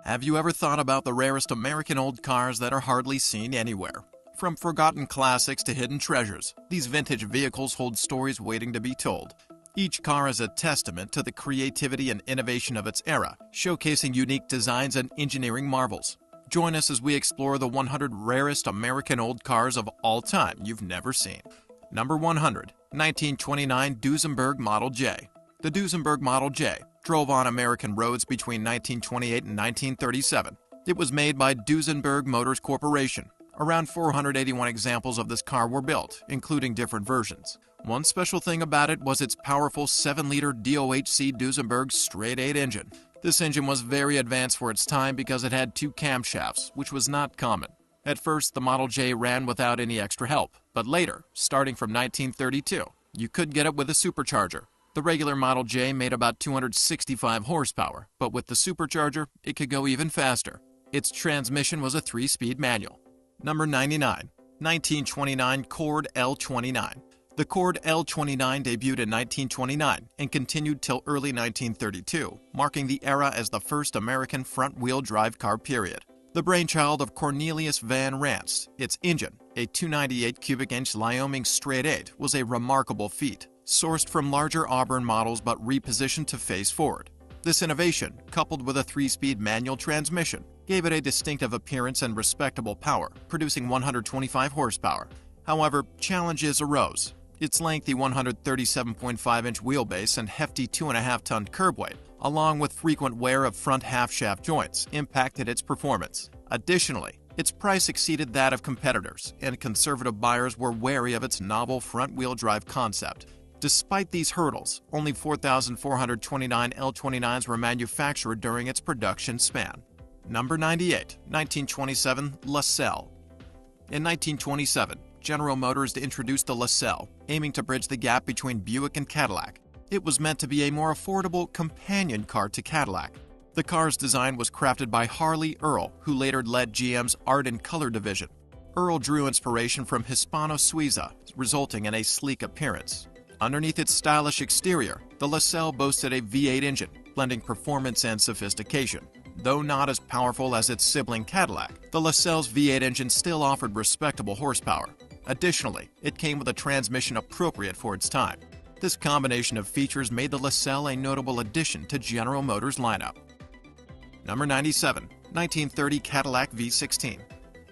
Have you ever thought about the rarest American old cars that are hardly seen anywhere? From forgotten classics to hidden treasures, these vintage vehicles hold stories waiting to be told. Each car is a testament to the creativity and innovation of its era, showcasing unique designs and engineering marvels. Join us as we explore the 100 rarest American old cars of all time you've never seen. Number 100, 1929 Duesenberg Model J. The Duesenberg Model J drove on American roads between 1928 and 1937. It was made by Duesenberg Motors Corporation. Around 481 examples of this car were built, including different versions. One special thing about it was its powerful 7-liter DOHC Duesenberg straight-8 engine. This engine was very advanced for its time because it had 2 camshafts, which was not common. At first, the Model J ran without any extra help, but later, starting from 1932, you could get it with a supercharger. The regular Model J made about 265 horsepower, but with the supercharger, it could go even faster. Its transmission was a 3-speed manual. Number 99, 1929 Cord L29. The Cord L29 debuted in 1929 and continued till early 1932, marking the era as the first American front-wheel drive car period. The brainchild of Cornelius Van Rance, its engine, a 298 cubic inch Lyoming straight-8, was a remarkable feat, sourced from larger Auburn models but repositioned to face forward. This innovation, coupled with a 3-speed manual transmission, gave it a distinctive appearance and respectable power, producing 125 horsepower. However, challenges arose. Its lengthy 137.5-inch wheelbase and hefty 2.5-ton curb weight, along with frequent wear of front half-shaft joints, impacted its performance. Additionally, its price exceeded that of competitors, and conservative buyers were wary of its novel front-wheel drive concept. Despite these hurdles, only 4,429 L29s were manufactured during its production span. Number 98, 1927 LaSalle. In 1927, General Motors introduced the LaSalle, aiming to bridge the gap between Buick and Cadillac. It was meant to be a more affordable companion car to Cadillac. The car's design was crafted by Harley Earl, who later led GM's Art and Color division. Earl drew inspiration from Hispano Suiza, resulting in a sleek appearance. Underneath its stylish exterior, the LaSalle boasted a V8 engine, blending performance and sophistication. Though not as powerful as its sibling Cadillac, the LaSalle's V8 engine still offered respectable horsepower. Additionally, it came with a transmission appropriate for its time. This combination of features made the LaSalle a notable addition to General Motors' lineup. Number 97, 1930 Cadillac V16.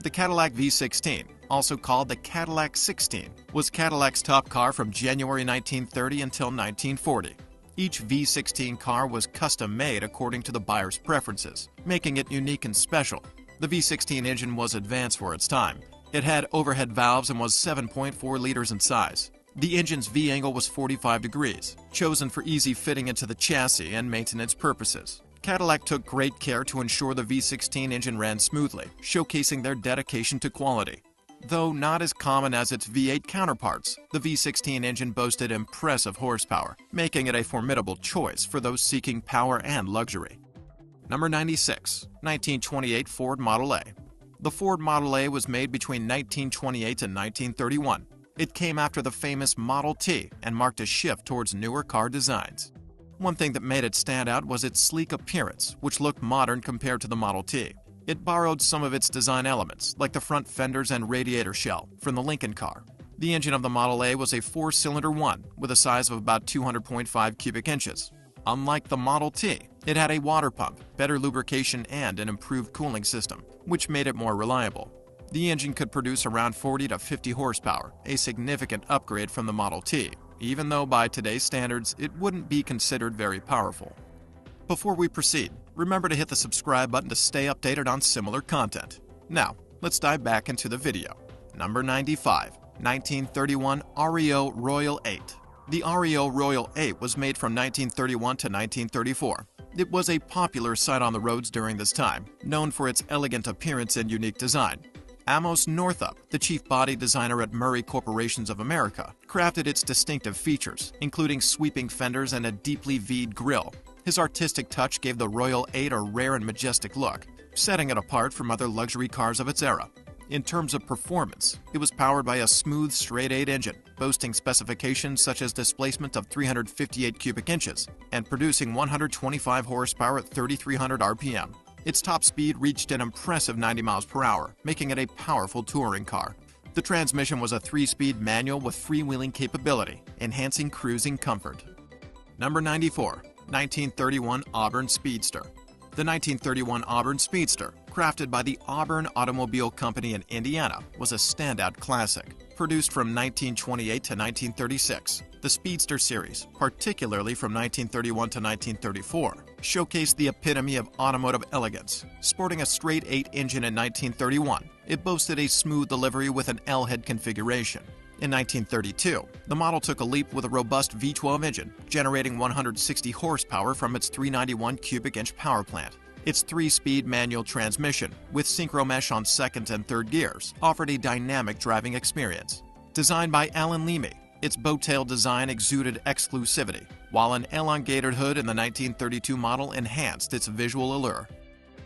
The Cadillac V16, also called the Cadillac 16, was Cadillac's top car from January 1930 until 1940. Each V16 car was custom-made according to the buyer's preferences, making it unique and special. The V16 engine was advanced for its time. It had overhead valves and was 7.4 liters in size. The engine's V-angle was 45 degrees, chosen for easy fitting into the chassis and maintenance purposes. Cadillac took great care to ensure the V16 engine ran smoothly, showcasing their dedication to quality. Though not as common as its V8 counterparts, the V16 engine boasted impressive horsepower, making it a formidable choice for those seeking power and luxury. Number 96, 1928 Ford Model A. The Ford Model A was made between 1928 and 1931. It came after the famous Model T and marked a shift towards newer car designs. One thing that made it stand out was its sleek appearance, which looked modern compared to the Model T. It borrowed some of its design elements, like the front fenders and radiator shell, from the Lincoln car. The engine of the Model A was a 4-cylinder one with a size of about 200.5 cubic inches. Unlike the Model T, it had a water pump, better lubrication, and an improved cooling system, which made it more reliable. The engine could produce around 40 to 50 horsepower, a significant upgrade from the Model T, even though by today's standards it wouldn't be considered very powerful. Before we proceed, remember to hit the subscribe button to stay updated on similar content. Now, let's dive back into the video. Number 95, 1931 REO Royal 8. The REO Royal 8 was made from 1931 to 1934. It was a popular sight on the roads during this time, known for its elegant appearance and unique design. Amos Northup, the chief body designer at Murray Corporations of America, crafted its distinctive features, including sweeping fenders and a deeply V'd grille. His artistic touch gave the Royal 8 a rare and majestic look, setting it apart from other luxury cars of its era. In terms of performance, it was powered by a smooth straight-8 engine, boasting specifications such as displacement of 358 cubic inches and producing 125 horsepower at 3,300 RPM. Its top speed reached an impressive 90 miles per hour, making it a powerful touring car. The transmission was a 3-speed manual with freewheeling capability, enhancing cruising comfort. Number 94. 1931 Auburn Speedster. The 1931 Auburn Speedster, crafted by the Auburn Automobile Company in Indiana, was a standout classic. Produced from 1928 to 1936, the Speedster series, particularly from 1931 to 1934, showcased the epitome of automotive elegance. Sporting a straight 8 engine in 1931, it boasted a smooth delivery with an L-head configuration. In 1932, the model took a leap with a robust V12 engine, generating 160 horsepower from its 391 cubic inch power plant. Its 3-speed manual transmission, with synchro mesh on second and third gears, offered a dynamic driving experience. Designed by Alan Leamy, its bow-tail design exuded exclusivity, while an elongated hood in the 1932 model enhanced its visual allure.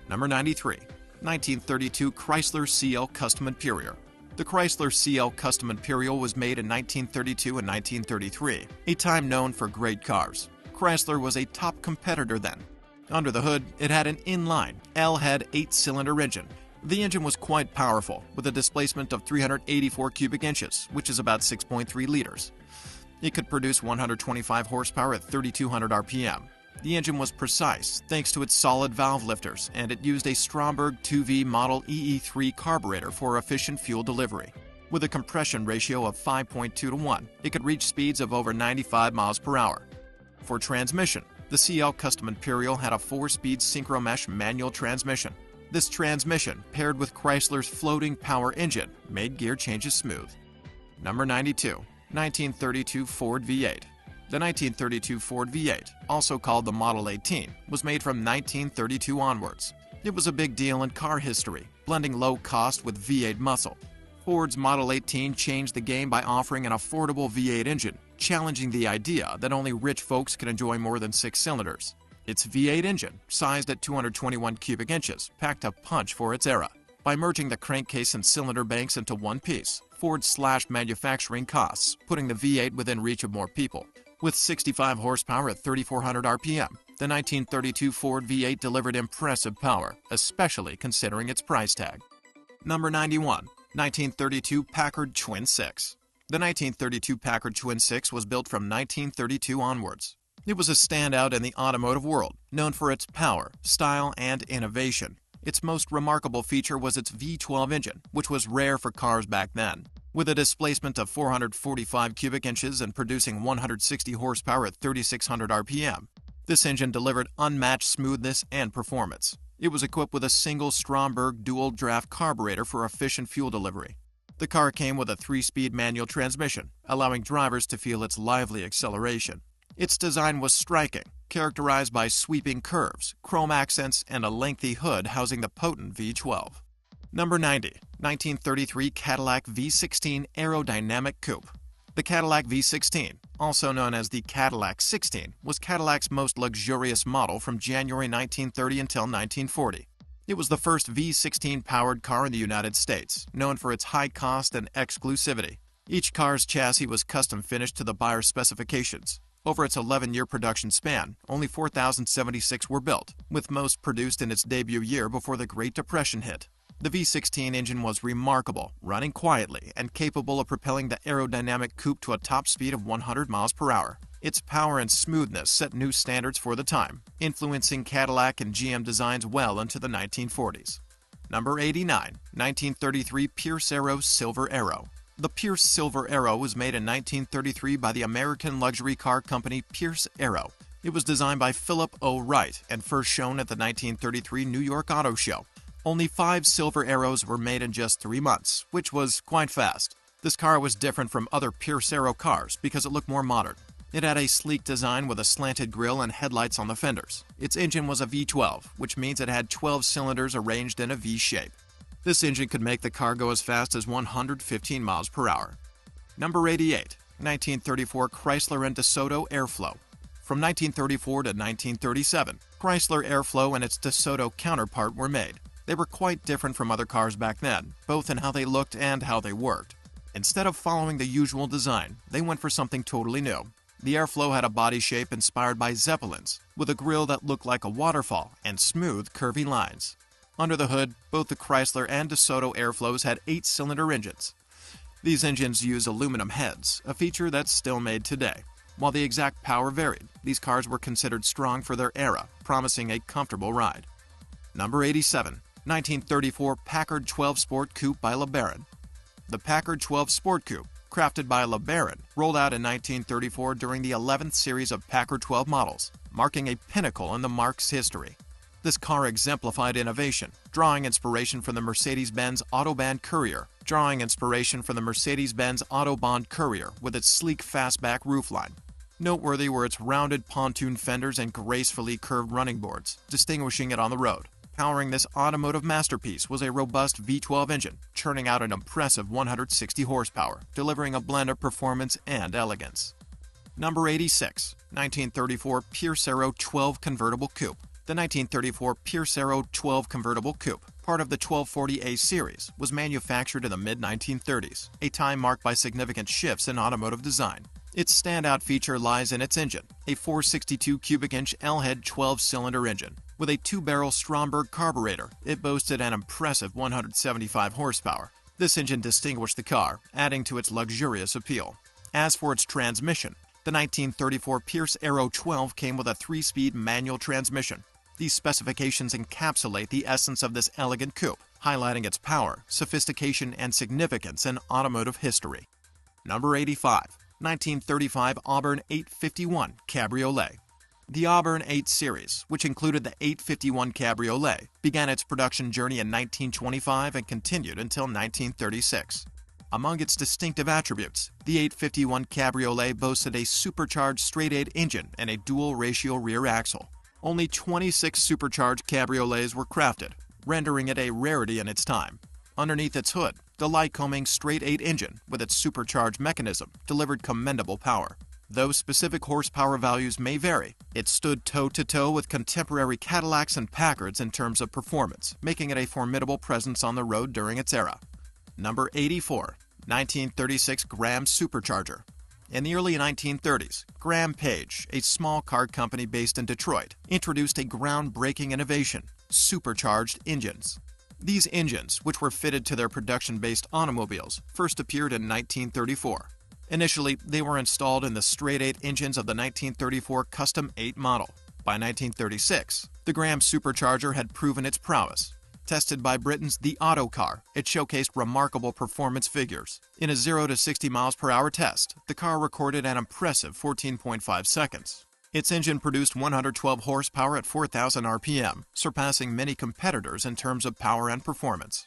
Number 93. 1932 Chrysler CL Custom Imperial. The Chrysler CL Custom Imperial was made in 1932 and 1933, a time known for great cars. Chrysler was a top competitor then. Under the hood, it had an inline, L-head 8-cylinder engine. The engine was quite powerful, with a displacement of 384 cubic inches, which is about 6.3 liters. It could produce 125 horsepower at 3,200 RPM. The engine was precise thanks to its solid valve lifters, and it used a Stromberg 2V Model EE3 carburetor for efficient fuel delivery. With a compression ratio of 5.2 to 1, it could reach speeds of over 95 miles per hour. For transmission, the CL Custom Imperial had a 4-speed synchro mesh manual transmission. This transmission, paired with Chrysler's floating power engine, made gear changes smooth. Number 92. 1932 Ford V8. The 1932 Ford V8, also called the Model 18, was made from 1932 onwards. It was a big deal in car history, blending low cost with V8 muscle. Ford's Model 18 changed the game by offering an affordable V8 engine, challenging the idea that only rich folks can enjoy more than 6 cylinders. Its V8 engine, sized at 221 cubic inches, packed a punch for its era. By merging the crankcase and cylinder banks into one piece, Ford slashed manufacturing costs, putting the V8 within reach of more people. With 65 horsepower at 3,400 RPM, the 1932 Ford V8 delivered impressive power, especially considering its price tag. Number 91. 1932 Packard Twin 6. The 1932 Packard Twin 6 was built from 1932 onwards. It was a standout in the automotive world, known for its power, style, and innovation. Its most remarkable feature was its V12 engine, which was rare for cars back then. With a displacement of 445 cubic inches and producing 160 horsepower at 3,600 RPM, this engine delivered unmatched smoothness and performance. It was equipped with a single Stromberg dual-draft carburetor for efficient fuel delivery. The car came with a 3-speed manual transmission, allowing drivers to feel its lively acceleration. Its design was striking, characterized by sweeping curves, chrome accents, and a lengthy hood housing the potent V12. Number 90. 1933 Cadillac V16 Aerodynamic Coupe. The Cadillac V16, also known as the Cadillac 16, was Cadillac's most luxurious model from January 1930 until 1940. It was the first V16-powered car in the United States, known for its high cost and exclusivity. Each car's chassis was custom finished to the buyer's specifications. Over its 11-year production span, only 4,076 were built, with most produced in its debut year before the Great Depression hit. The V16 engine was remarkable, running quietly and capable of propelling the aerodynamic coupe to a top speed of 100 miles per hour. Its power and smoothness set new standards for the time, influencing Cadillac and GM designs well into the 1940s. Number 89. 1933 Pierce Arrow Silver Arrow. The Pierce Silver Arrow was made in 1933 by the American luxury car company Pierce Arrow. It was designed by Philip O. Wright and first shown at the 1933 New York Auto Show. Only 5 Silver Arrows were made in just 3 months, which was quite fast. This car was different from other Pierce Arrow cars because it looked more modern. It had a sleek design with a slanted grille and headlights on the fenders. Its engine was a V12, which means it had 12 cylinders arranged in a V shape. This engine could make the car go as fast as 115 miles per hour. Number 88. 1934 Chrysler and DeSoto Airflow. From 1934 to 1937, Chrysler Airflow and its DeSoto counterpart were made. They were quite different from other cars back then, both in how they looked and how they worked. Instead of following the usual design, they went for something totally new. The airflow had a body shape inspired by Zeppelins, with a grille that looked like a waterfall and smooth, curvy lines. Under the hood, both the Chrysler and DeSoto airflows had 8-cylinder engines. These engines use aluminum heads, a feature that's still made today. While the exact power varied, these cars were considered strong for their era, promising a comfortable ride. Number 87. 1934 Packard 12 Sport Coupe by LeBaron. The Packard 12 Sport Coupe, crafted by LeBaron, rolled out in 1934 during the 11th series of Packard 12 models, marking a pinnacle in the marque's history. This car exemplified innovation, drawing inspiration from the Mercedes-Benz Autobahn Courier, with its sleek fastback roofline. Noteworthy were its rounded pontoon fenders and gracefully curved running boards, distinguishing it on the road. Powering this automotive masterpiece was a robust V12 engine, churning out an impressive 160 horsepower, delivering a blend of performance and elegance. Number 86. 1934 Pierce Arrow 12 Convertible Coupe. The 1934 Pierce Arrow 12 Convertible Coupe, part of the 1240A series, was manufactured in the mid-1930s, a time marked by significant shifts in automotive design. Its standout feature lies in its engine, a 462 cubic inch L-head 12-cylinder engine. With a 2-barrel Stromberg carburetor, it boasted an impressive 175 horsepower. This engine distinguished the car, adding to its luxurious appeal. As for its transmission, the 1934 Pierce Arrow 12 came with a 3-speed manual transmission. These specifications encapsulate the essence of this elegant coupe, highlighting its power, sophistication, and significance in automotive history. Number 85. 1935 Auburn 851 Cabriolet. The Auburn 8 series, which included the 851 Cabriolet, began its production journey in 1925 and continued until 1936. Among its distinctive attributes, the 851 Cabriolet boasted a supercharged straight-8 engine and a dual-ratio rear axle. Only 26 supercharged cabriolets were crafted, rendering it a rarity in its time. Underneath its hood, the Lycoming straight-8 engine, with its supercharged mechanism, delivered commendable power. Though specific horsepower values may vary, it stood toe-to-toe with contemporary Cadillacs and Packards in terms of performance, making it a formidable presence on the road during its era. Number 84. 1936 Graham Supercharger. In the early 1930s, Graham Page, a small car company based in Detroit, introduced a groundbreaking innovation: supercharged engines. These engines, which were fitted to their production-based automobiles, first appeared in 1934. Initially, they were installed in the straight-8 engines of the 1934 Custom 8 model. By 1936, the Graham Supercharger had proven its prowess. Tested by Britain's The Auto Car, it showcased remarkable performance figures. In a 0 to 60 miles per hour test, the car recorded an impressive 14.5 seconds. Its engine produced 112 horsepower at 4,000 RPM, surpassing many competitors in terms of power and performance.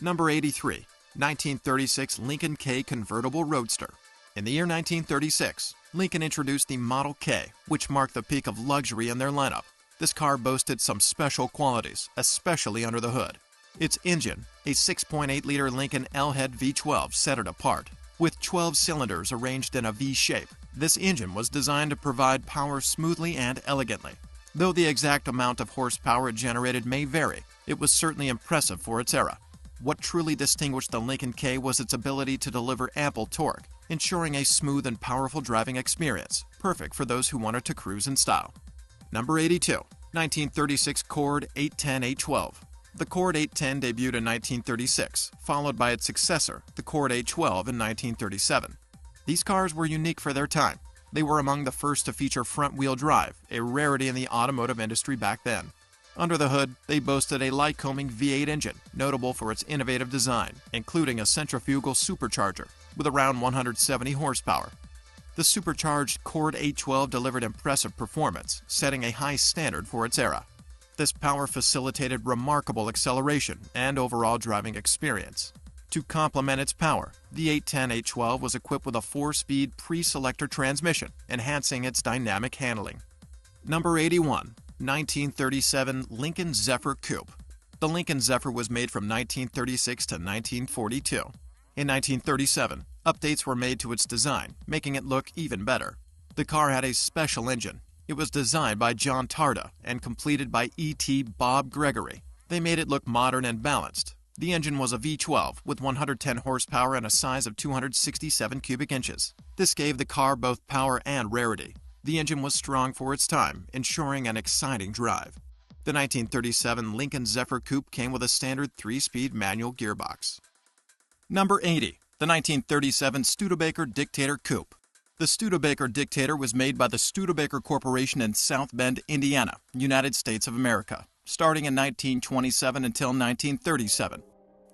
Number 83. 1936 Lincoln K Convertible Roadster. In the year 1936, Lincoln introduced the Model K, which marked the peak of luxury in their lineup. This car boasted some special qualities, especially under the hood. Its engine, a 6.8-liter Lincoln L-head V12, set it apart. With 12 cylinders arranged in a V shape, this engine was designed to provide power smoothly and elegantly. Though the exact amount of horsepower it generated may vary, it was certainly impressive for its era. What truly distinguished the Lincoln K was its ability to deliver ample torque, ensuring a smooth and powerful driving experience, perfect for those who wanted to cruise in style. Number 82. 1936 Cord 810-812. The Cord 810 debuted in 1936, followed by its successor, the Cord 812 in 1937. These cars were unique for their time. They were among the first to feature front-wheel drive, a rarity in the automotive industry back then. Under the hood, they boasted a Lycoming V8 engine, notable for its innovative design, including a centrifugal supercharger with around 170 horsepower. The supercharged Cord 812 delivered impressive performance, setting a high standard for its era. This power facilitated remarkable acceleration and overall driving experience. To complement its power, the 810-812 was equipped with a 4-speed pre-selector transmission, enhancing its dynamic handling. Number 81. 1937 Lincoln Zephyr Coupe. The Lincoln Zephyr was made from 1936 to 1942. In 1937, updates were made to its design, making it look even better. The car had a special engine. It was designed by John Tarda and completed by E.T. Bob Gregory. They made it look modern and balanced. The engine was a V12 with 110 horsepower and a size of 267 cubic inches. This gave the car both power and rarity. The engine was strong for its time, ensuring an exciting drive. The 1937 Lincoln Zephyr Coupe came with a standard 3-speed manual gearbox. Number 80. The 1937 Studebaker Dictator Coupe. The Studebaker Dictator was made by the Studebaker Corporation in South Bend, Indiana, United States of America, starting in 1927 until 1937.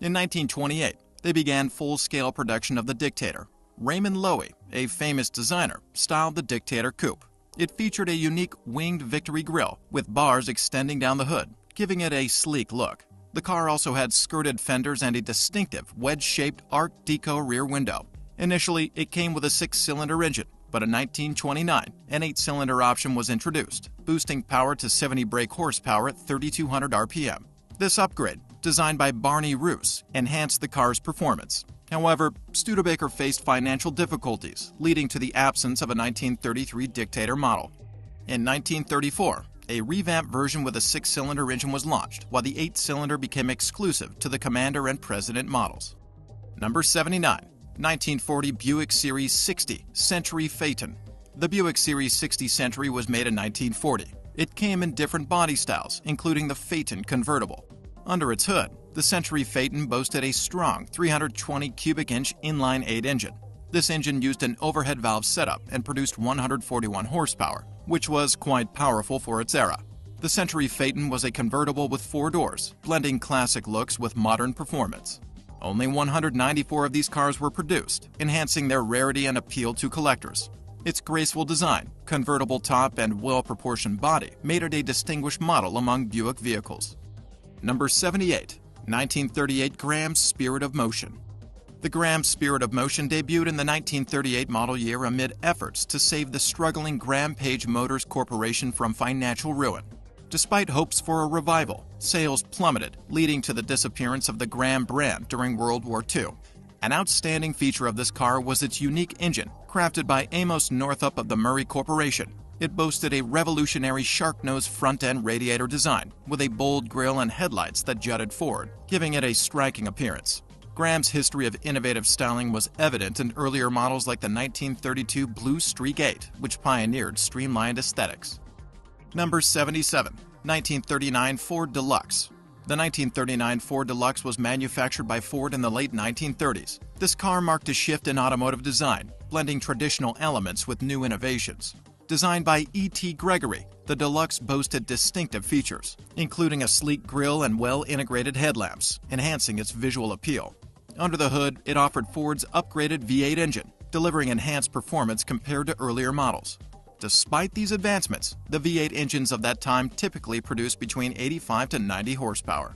In 1928, they began full-scale production of the Dictator. Raymond Loewy, a famous designer, styled the Dictator Coupe. It featured a unique winged Victory grille with bars extending down the hood, giving it a sleek look. The car also had skirted fenders and a distinctive wedge-shaped Art Deco rear window. Initially, it came with a 6-cylinder engine, but in 1929, an 8-cylinder option was introduced, boosting power to 70 brake horsepower at 3,200 RPM. This upgrade, designed by Barney Roos, enhanced the car's performance. However, Studebaker faced financial difficulties, leading to the absence of a 1933 Dictator model. In 1934, a revamped version with a 6-cylinder engine was launched, while the 8-cylinder became exclusive to the Commander and President models. Number 79. 1940 Buick Series 60 Century Phaeton. The Buick Series 60 Century was made in 1940. It came in different body styles, including the Phaeton convertible. Under its hood, the Century Phaeton boasted a strong 320 cubic inch inline-8 engine. This engine used an overhead valve setup and produced 141 horsepower, which was quite powerful for its era. The Century Phaeton was a convertible with 4 doors, blending classic looks with modern performance. Only 194 of these cars were produced, enhancing their rarity and appeal to collectors. Its graceful design, convertible top, and well-proportioned body made it a distinguished model among Buick vehicles. Number 78. 1938 Graham Spirit of Motion. The Graham Spirit of Motion debuted in the 1938 model year amid efforts to save the struggling Graham Page Motors Corporation from financial ruin. Despite hopes for a revival, sales plummeted, leading to the disappearance of the Graham brand during World War II. An outstanding feature of this car was its unique engine, crafted by Amos Northup of the Murray Corporation. It boasted a revolutionary shark-nose front-end radiator design, with a bold grille and headlights that jutted forward, giving it a striking appearance. Graham's history of innovative styling was evident in earlier models like the 1932 Blue Streak 8, which pioneered streamlined aesthetics. Number 77. 1939 Ford Deluxe. The 1939 Ford Deluxe was manufactured by Ford in the late 1930s. This car marked a shift in automotive design, blending traditional elements with new innovations. Designed by E.T. Gregory, the Deluxe boasted distinctive features, including a sleek grille and well-integrated headlamps, enhancing its visual appeal. Under the hood, it offered Ford's upgraded V8 engine, delivering enhanced performance compared to earlier models. Despite these advancements, the V8 engines of that time typically produced between 85 to 90 horsepower.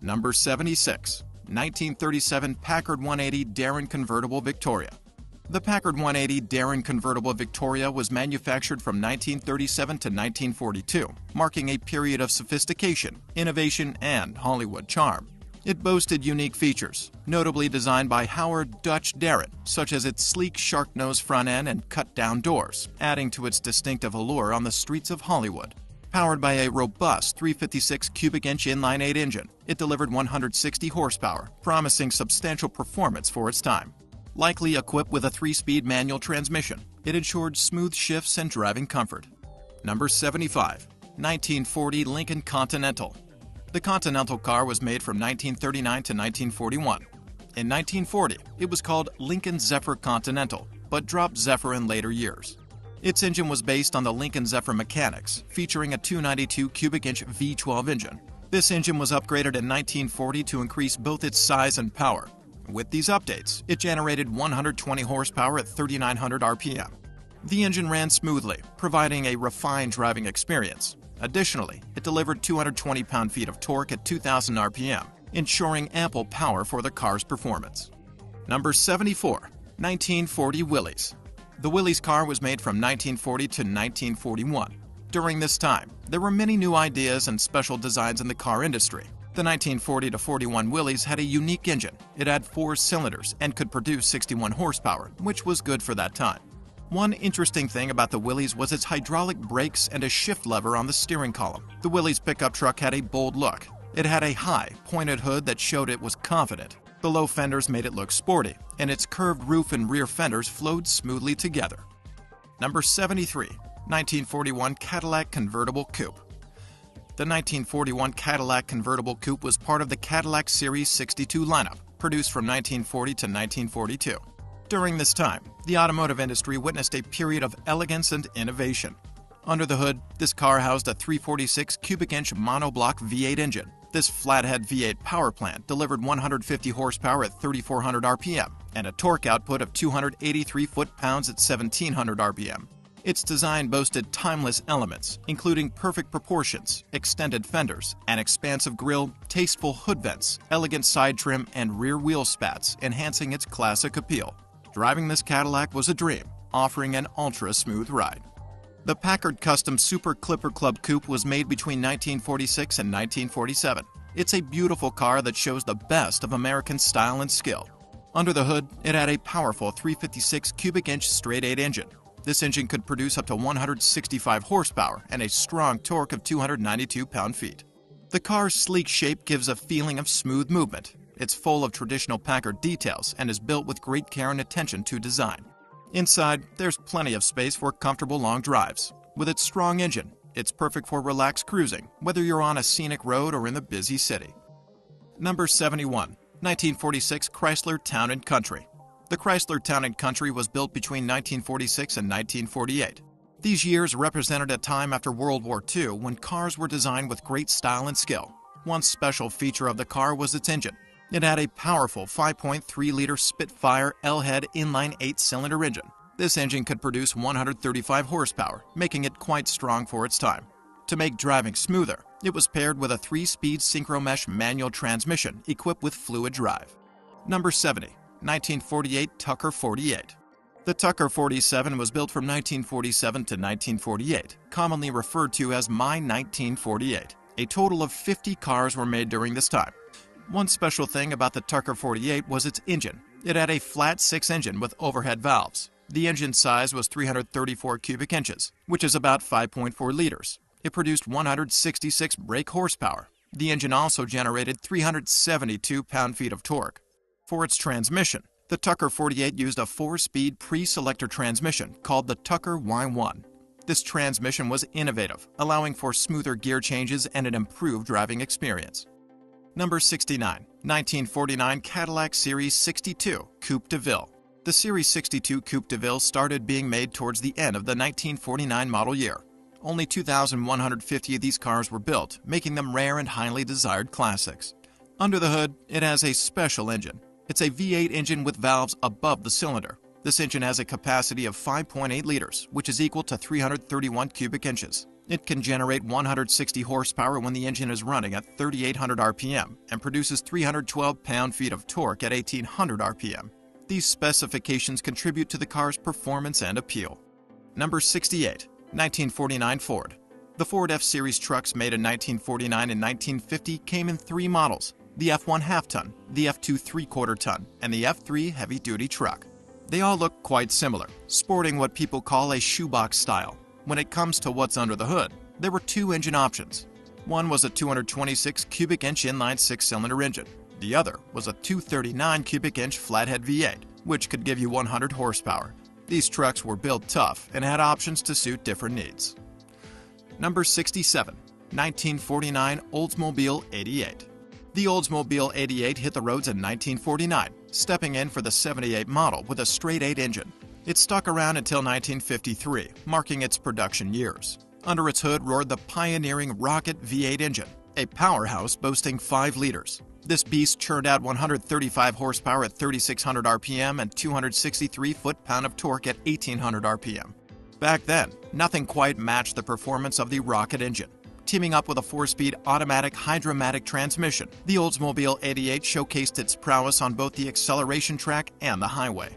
Number 76. 1937 Packard 180 Darrin Convertible Victoria. The Packard 180 Darrin Convertible Victoria was manufactured from 1937 to 1942, marking a period of sophistication, innovation, and Hollywood charm. It boasted unique features, notably designed by Howard Dutch Darrin, such as its sleek shark-nose front end and cut-down doors, adding to its distinctive allure on the streets of Hollywood. Powered by a robust 356 cubic inch inline-8 engine, it delivered 160 horsepower, promising substantial performance for its time. Likely equipped with a 3-speed manual transmission, it ensured smooth shifts and driving comfort. Number 75. 1940 Lincoln Continental. The Continental car was made from 1939 to 1941. In 1940, it was called Lincoln Zephyr Continental, but dropped Zephyr in later years. Its engine was based on the Lincoln Zephyr mechanics, featuring a 292 cubic inch V12 engine. This engine was upgraded in 1940 to increase both its size and power. With these updates, it generated 120 horsepower at 3,900 RPM. The engine ran smoothly, providing a refined driving experience. Additionally, it delivered 220 pound-feet of torque at 2,000 RPM, ensuring ample power for the car's performance. Number 74. 1940 Willys. The Willys car was made from 1940 to 1941. During this time, there were many new ideas and special designs in the car industry. The 1940 to 41 Willys had a unique engine. It had 4 cylinders and could produce 61 horsepower, which was good for that time. One interesting thing about the Willys was its hydraulic brakes and a shift lever on the steering column. The Willys pickup truck had a bold look. It had a high, pointed hood that showed it was confident. The low fenders made it look sporty, and its curved roof and rear fenders flowed smoothly together. Number 73. 1941 Cadillac Convertible Coupe. The 1941 Cadillac Convertible Coupe was part of the Cadillac Series 62 lineup, produced from 1940 to 1942. During this time, the automotive industry witnessed a period of elegance and innovation. Under the hood, this car housed a 346 cubic inch monoblock V8 engine. This flathead V8 power plant delivered 150 horsepower at 3,400 RPM and a torque output of 283 foot-pounds at 1,700 RPM. Its design boasted timeless elements, including perfect proportions, extended fenders, an expansive grille, tasteful hood vents, elegant side trim, and rear wheel spats, enhancing its classic appeal. Driving this Cadillac was a dream, offering an ultra-smooth ride. The Packard Custom Super Clipper Club Coupe was made between 1946 and 1947. It's a beautiful car that shows the best of American style and skill. Under the hood, it had a powerful 356 cubic inch straight-8 engine. This engine could produce up to 165 horsepower and a strong torque of 292 pound-feet. The car's sleek shape gives a feeling of smooth movement. It's full of traditional Packard details and is built with great care and attention to design. Inside, there's plenty of space for comfortable long drives. With its strong engine, it's perfect for relaxed cruising, whether you're on a scenic road or in the busy city. Number 71. 1946 Chrysler Town & Country. The Chrysler Town & Country was built between 1946 and 1948. These years represented a time after World War II when cars were designed with great style and skill. One special feature of the car was its engine. It had a powerful 5.3-liter Spitfire L-head inline 8-cylinder engine. This engine could produce 135 horsepower, making it quite strong for its time. To make driving smoother, it was paired with a 3-speed synchromesh manual transmission equipped with fluid drive. Number 70. 1948 Tucker 48. The Tucker 47 was built from 1947 to 1948, commonly referred to as My 1948. A total of 50 cars were made during this time. One special thing about the Tucker 48 was its engine. It had a flat 6 engine with overhead valves. The engine size was 334 cubic inches, which is about 5.4 liters. It produced 166 brake horsepower. The engine also generated 372 pound-feet of torque. For its transmission, the Tucker 48 used a 4-speed pre-selector transmission called the Tucker Y1. This transmission was innovative, allowing for smoother gear changes and an improved driving experience. Number 69. 1949 Cadillac Series 62 Coupe de Ville. The Series 62 Coupe de Ville started being made towards the end of the 1949 model year. Only 2,150 of these cars were built, making them rare and highly desired classics. Under the hood, it has a special engine. It's a V8 engine with valves above the cylinder. This engine has a capacity of 5.8 liters, which is equal to 331 cubic inches. It can generate 160 horsepower when the engine is running at 3,800 RPM and produces 312 pound-feet of torque at 1,800 RPM. These specifications contribute to the car's performance and appeal. Number 68. 1949 Ford. The Ford F-Series trucks made in 1949 and 1950 came in 3 models: the F1 half-ton, the F2 3/4-ton, and the F3 heavy-duty truck. They all look quite similar, sporting what people call a shoebox style. When it comes to what's under the hood, there were 2 engine options. One was a 226 cubic inch inline 6-cylinder engine. The other was a 239 cubic inch flathead V8, which could give you 100 horsepower. These trucks were built tough and had options to suit different needs. Number 67. 1949 Oldsmobile 88. The Oldsmobile 88 hit the roads in 1949, stepping in for the 78 model with a straight 8 engine. It stuck around until 1953, marking its production years. Under its hood roared the pioneering Rocket V8 engine, a powerhouse boasting 5 liters. This beast churned out 135 horsepower at 3,600 RPM and 263 foot-pound of torque at 1,800 RPM. Back then, nothing quite matched the performance of the Rocket engine. Teaming up with a 4-speed automatic hydromatic transmission, the Oldsmobile 88 showcased its prowess on both the acceleration track and the highway.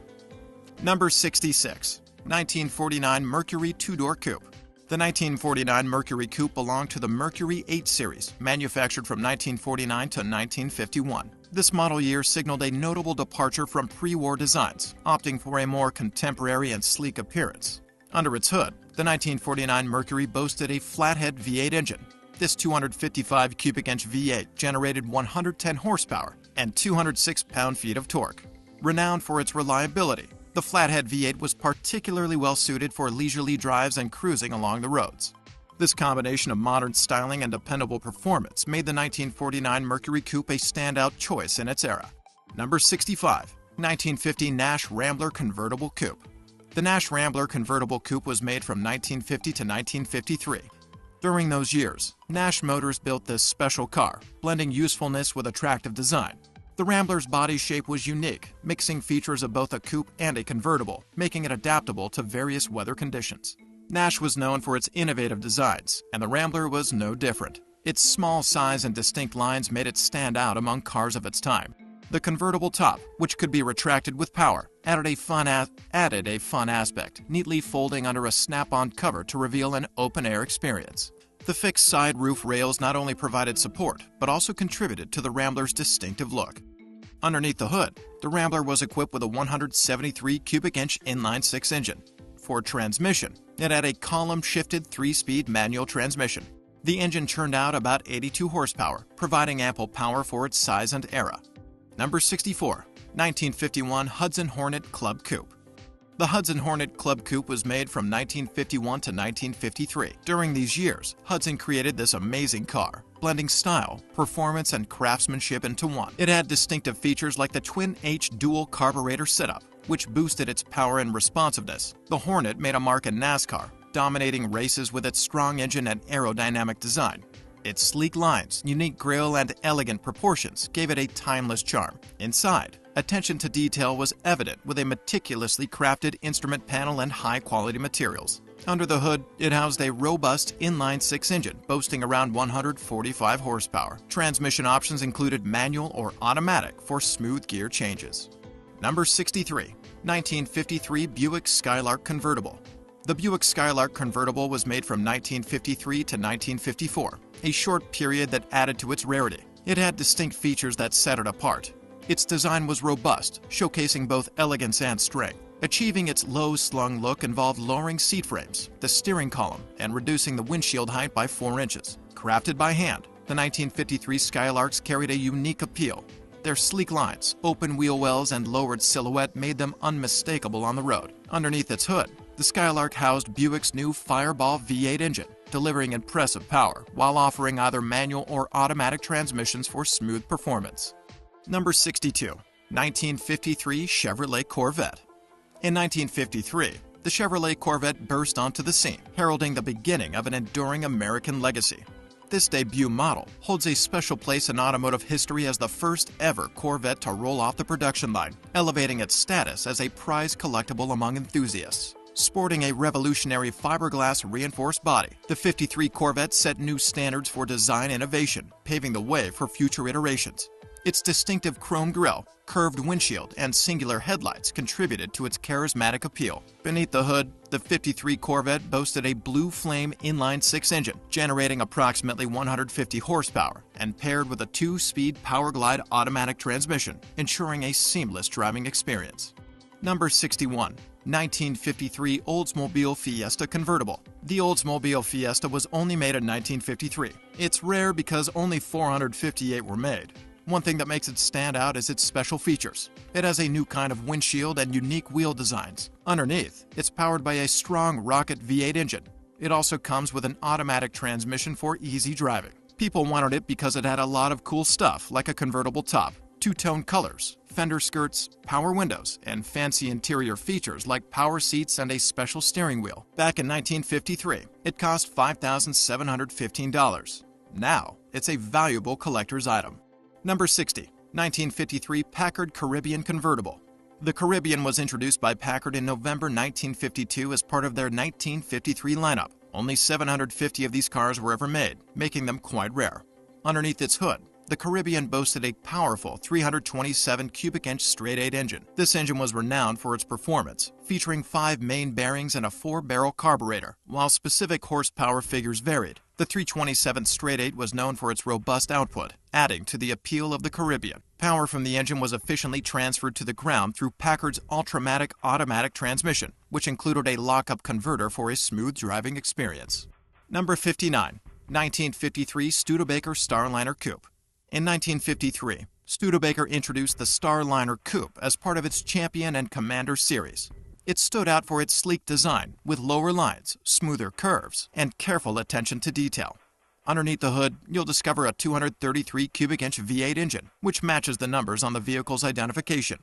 Number 66. 1949 Mercury 2-door Coupe. The 1949 Mercury Coupe belonged to the Mercury 8 series, manufactured from 1949 to 1951. This model year signaled a notable departure from pre-war designs, opting for a more contemporary and sleek appearance. Under its hood, the 1949 Mercury boasted a flathead V8 engine. This 255 cubic inch V8 generated 110 horsepower and 206 pound-feet of torque. Renowned for its reliability, the flathead V8 was particularly well suited for leisurely drives and cruising along the roads. This combination of modern styling and dependable performance made the 1949 Mercury Coupe a standout choice in its era. Number 65. 1950 Nash Rambler Convertible Coupe. The Nash Rambler Convertible Coupe was made from 1950 to 1953. During those years, Nash Motors built this special car, blending usefulness with attractive design. The Rambler's body shape was unique, mixing features of both a coupe and a convertible, making it adaptable to various weather conditions. Nash was known for its innovative designs, and the Rambler was no different. Its small size and distinct lines made it stand out among cars of its time. The convertible top, which could be retracted with power, added a fun aspect, neatly folding under a snap-on cover to reveal an open-air experience. The fixed side roof rails not only provided support, but also contributed to the Rambler's distinctive look. Underneath the hood, the Rambler was equipped with a 173 cubic inch inline-six engine. For transmission, it had a column-shifted 3-speed manual transmission. The engine churned out about 82 horsepower, providing ample power for its size and era. Number 64. 1951 Hudson Hornet Club Coupe. The Hudson Hornet Club Coupe was made from 1951 to 1953. During these years, Hudson created this amazing car, blending style, performance, and craftsmanship into one. It had distinctive features like the twin-H dual carburetor setup, which boosted its power and responsiveness. The Hornet made a mark in NASCAR, dominating races with its strong engine and aerodynamic design. Its sleek lines, unique grille, and elegant proportions gave it a timeless charm. Inside, attention to detail was evident with a meticulously crafted instrument panel and high-quality materials. Under the hood, it housed a robust inline-six engine boasting around 145 horsepower. Transmission options included manual or automatic for smooth gear changes. Number 63. 1953 Buick Skylark Convertible. The Buick Skylark Convertible was made from 1953 to 1954, a short period that added to its rarity. It had distinct features that set it apart. Its design was robust, showcasing both elegance and strength. Achieving its low-slung look involved lowering seat frames, the steering column, and reducing the windshield height by 4 inches. Crafted by hand, the 1953 Skylarks carried a unique appeal. Their sleek lines, open wheel wells, and lowered silhouette made them unmistakable on the road. Underneath its hood, the Skylark housed Buick's new Fireball V8 engine, delivering impressive power while offering either manual or automatic transmissions for smooth performance. Number 62. 1953 Chevrolet Corvette. In 1953, the Chevrolet Corvette burst onto the scene, heralding the beginning of an enduring American legacy. This debut model holds a special place in automotive history as the first ever Corvette to roll off the production line, elevating its status as a prized collectible among enthusiasts. Sporting a revolutionary fiberglass reinforced body, the 53 Corvette set new standards for design innovation, paving the way for future iterations. Its distinctive chrome grille, curved windshield, and singular headlights contributed to its charismatic appeal. Beneath the hood, the 53 Corvette boasted a blue flame inline-six engine, generating approximately 150 horsepower, and paired with a 2-speed Powerglide automatic transmission, ensuring a seamless driving experience. Number 61. 1953 Oldsmobile Fiesta Convertible. The Oldsmobile Fiesta was only made in 1953. It's rare because only 458 were made. One thing that makes it stand out is its special features. It has a new kind of windshield and unique wheel designs. Underneath, it's powered by a strong rocket V8 engine. It also comes with an automatic transmission for easy driving. People wanted it because it had a lot of cool stuff like a convertible top, two-tone colors, fender skirts, power windows, and fancy interior features like power seats and a special steering wheel. Back in 1953, it cost $5,715. Now, it's a valuable collector's item. Number 60. 1953 Packard Caribbean Convertible. The Caribbean was introduced by Packard in November 1952 as part of their 1953 lineup. Only 750 of these cars were ever made, making them quite rare. Underneath its hood, the Caribbean boasted a powerful 327 cubic inch straight-8 engine. This engine was renowned for its performance, featuring 5 main bearings and a 4-barrel carburetor. While specific horsepower figures varied, the 327 straight-8 was known for its robust output, adding to the appeal of the Caribbean. Power from the engine was efficiently transferred to the ground through Packard's Ultramatic automatic transmission, which included a lock-up converter for a smooth driving experience. Number 59. 1953 Studebaker Starliner Coupe. In 1953, Studebaker introduced the Starliner Coupe as part of its Champion and Commander series. It stood out for its sleek design with lower lines, smoother curves, and careful attention to detail. Underneath the hood, you'll discover a 233 cubic inch V8 engine, which matches the numbers on the vehicle's identification.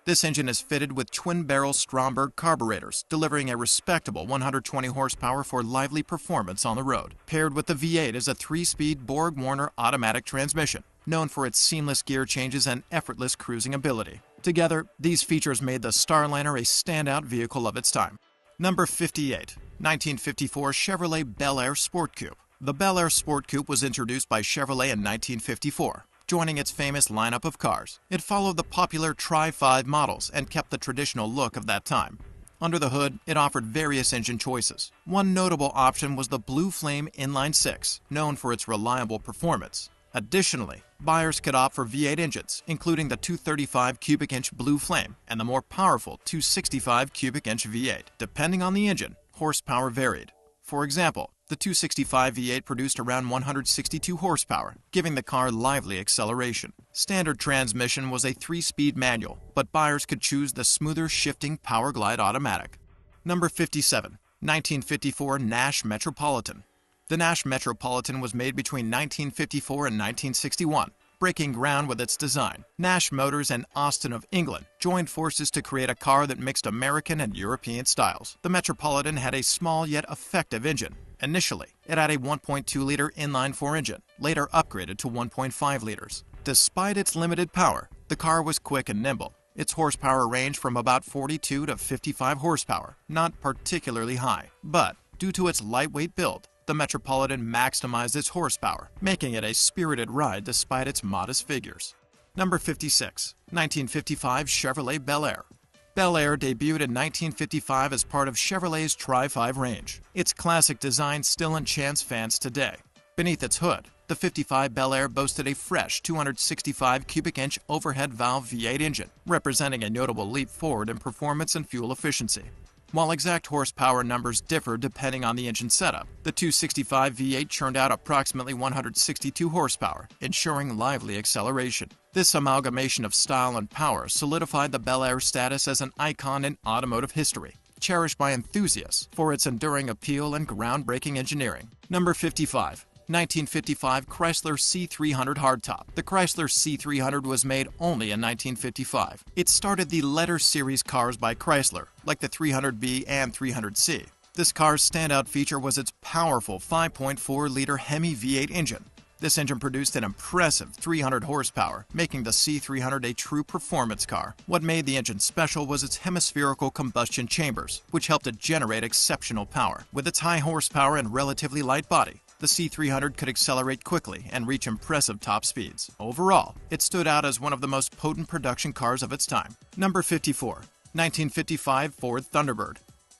This engine is fitted with twin-barrel Stromberg carburetors, delivering a respectable 120 horsepower for lively performance on the road. Paired with the V8 is a 3-speed Borg-Warner automatic transmission, known for its seamless gear changes and effortless cruising ability. Together, these features made the Starliner a standout vehicle of its time. Number 58. 1954 Chevrolet Bel Air Sport Coupe. The Bel Air Sport Coupe was introduced by Chevrolet in 1954. Joining its famous lineup of cars. It followed the popular Tri-5 models and kept the traditional look of that time. Under the hood, it offered various engine choices. One notable option was the Blue Flame Inline-6, known for its reliable performance. Additionally, buyers could opt for V8 engines, including the 235 cubic inch Blue Flame and the more powerful 265 cubic inch V8. Depending on the engine, horsepower varied. For example, the 265 V8 produced around 162 horsepower, giving the car lively acceleration. Standard transmission was a 3-speed manual, but buyers could choose the smoother shifting Power Glide automatic. Number 57. 1954 Nash Metropolitan. The Nash Metropolitan was made between 1954 and 1961. Breaking ground with its design, Nash Motors and Austin of England joined forces to create a car that mixed American and European styles. The Metropolitan had a small yet effective engine. Initially, it had a 1.2-liter inline-4 engine, later upgraded to 1.5 liters. Despite its limited power, the car was quick and nimble. Its horsepower ranged from about 42 to 55 horsepower, not particularly high. But, due to its lightweight build, the Metropolitan maximized its horsepower, making it a spirited ride despite its modest figures. Number 56. 1955 Chevrolet Bel Air. Bel Air debuted in 1955 as part of Chevrolet's Tri-5 range. Its classic design still enchants fans today. Beneath its hood, the 55 Bel Air boasted a fresh 265 cubic inch overhead valve V8 engine, representing a notable leap forward in performance and fuel efficiency. While exact horsepower numbers differ depending on the engine setup, the 265 V8 churned out approximately 162 horsepower, ensuring lively acceleration. This amalgamation of style and power solidified the Bel Air's status as an icon in automotive history, cherished by enthusiasts for its enduring appeal and groundbreaking engineering. Number 55. 1955 Chrysler C300 Hardtop. The Chrysler C300 was made only in 1955. It started the letter series cars by Chrysler, like the 300B and 300C. This car's standout feature was its powerful 5.4-liter Hemi V8 engine. This engine produced an impressive 300 horsepower, making the C300 a true performance car. What made the engine special was its hemispherical combustion chambers, which helped it generate exceptional power. With its high horsepower and relatively light body, the C300 could accelerate quickly and reach impressive top speeds. Overall, it stood out as one of the most potent production cars of its time. Number 54. 1955 Ford Thunderbird.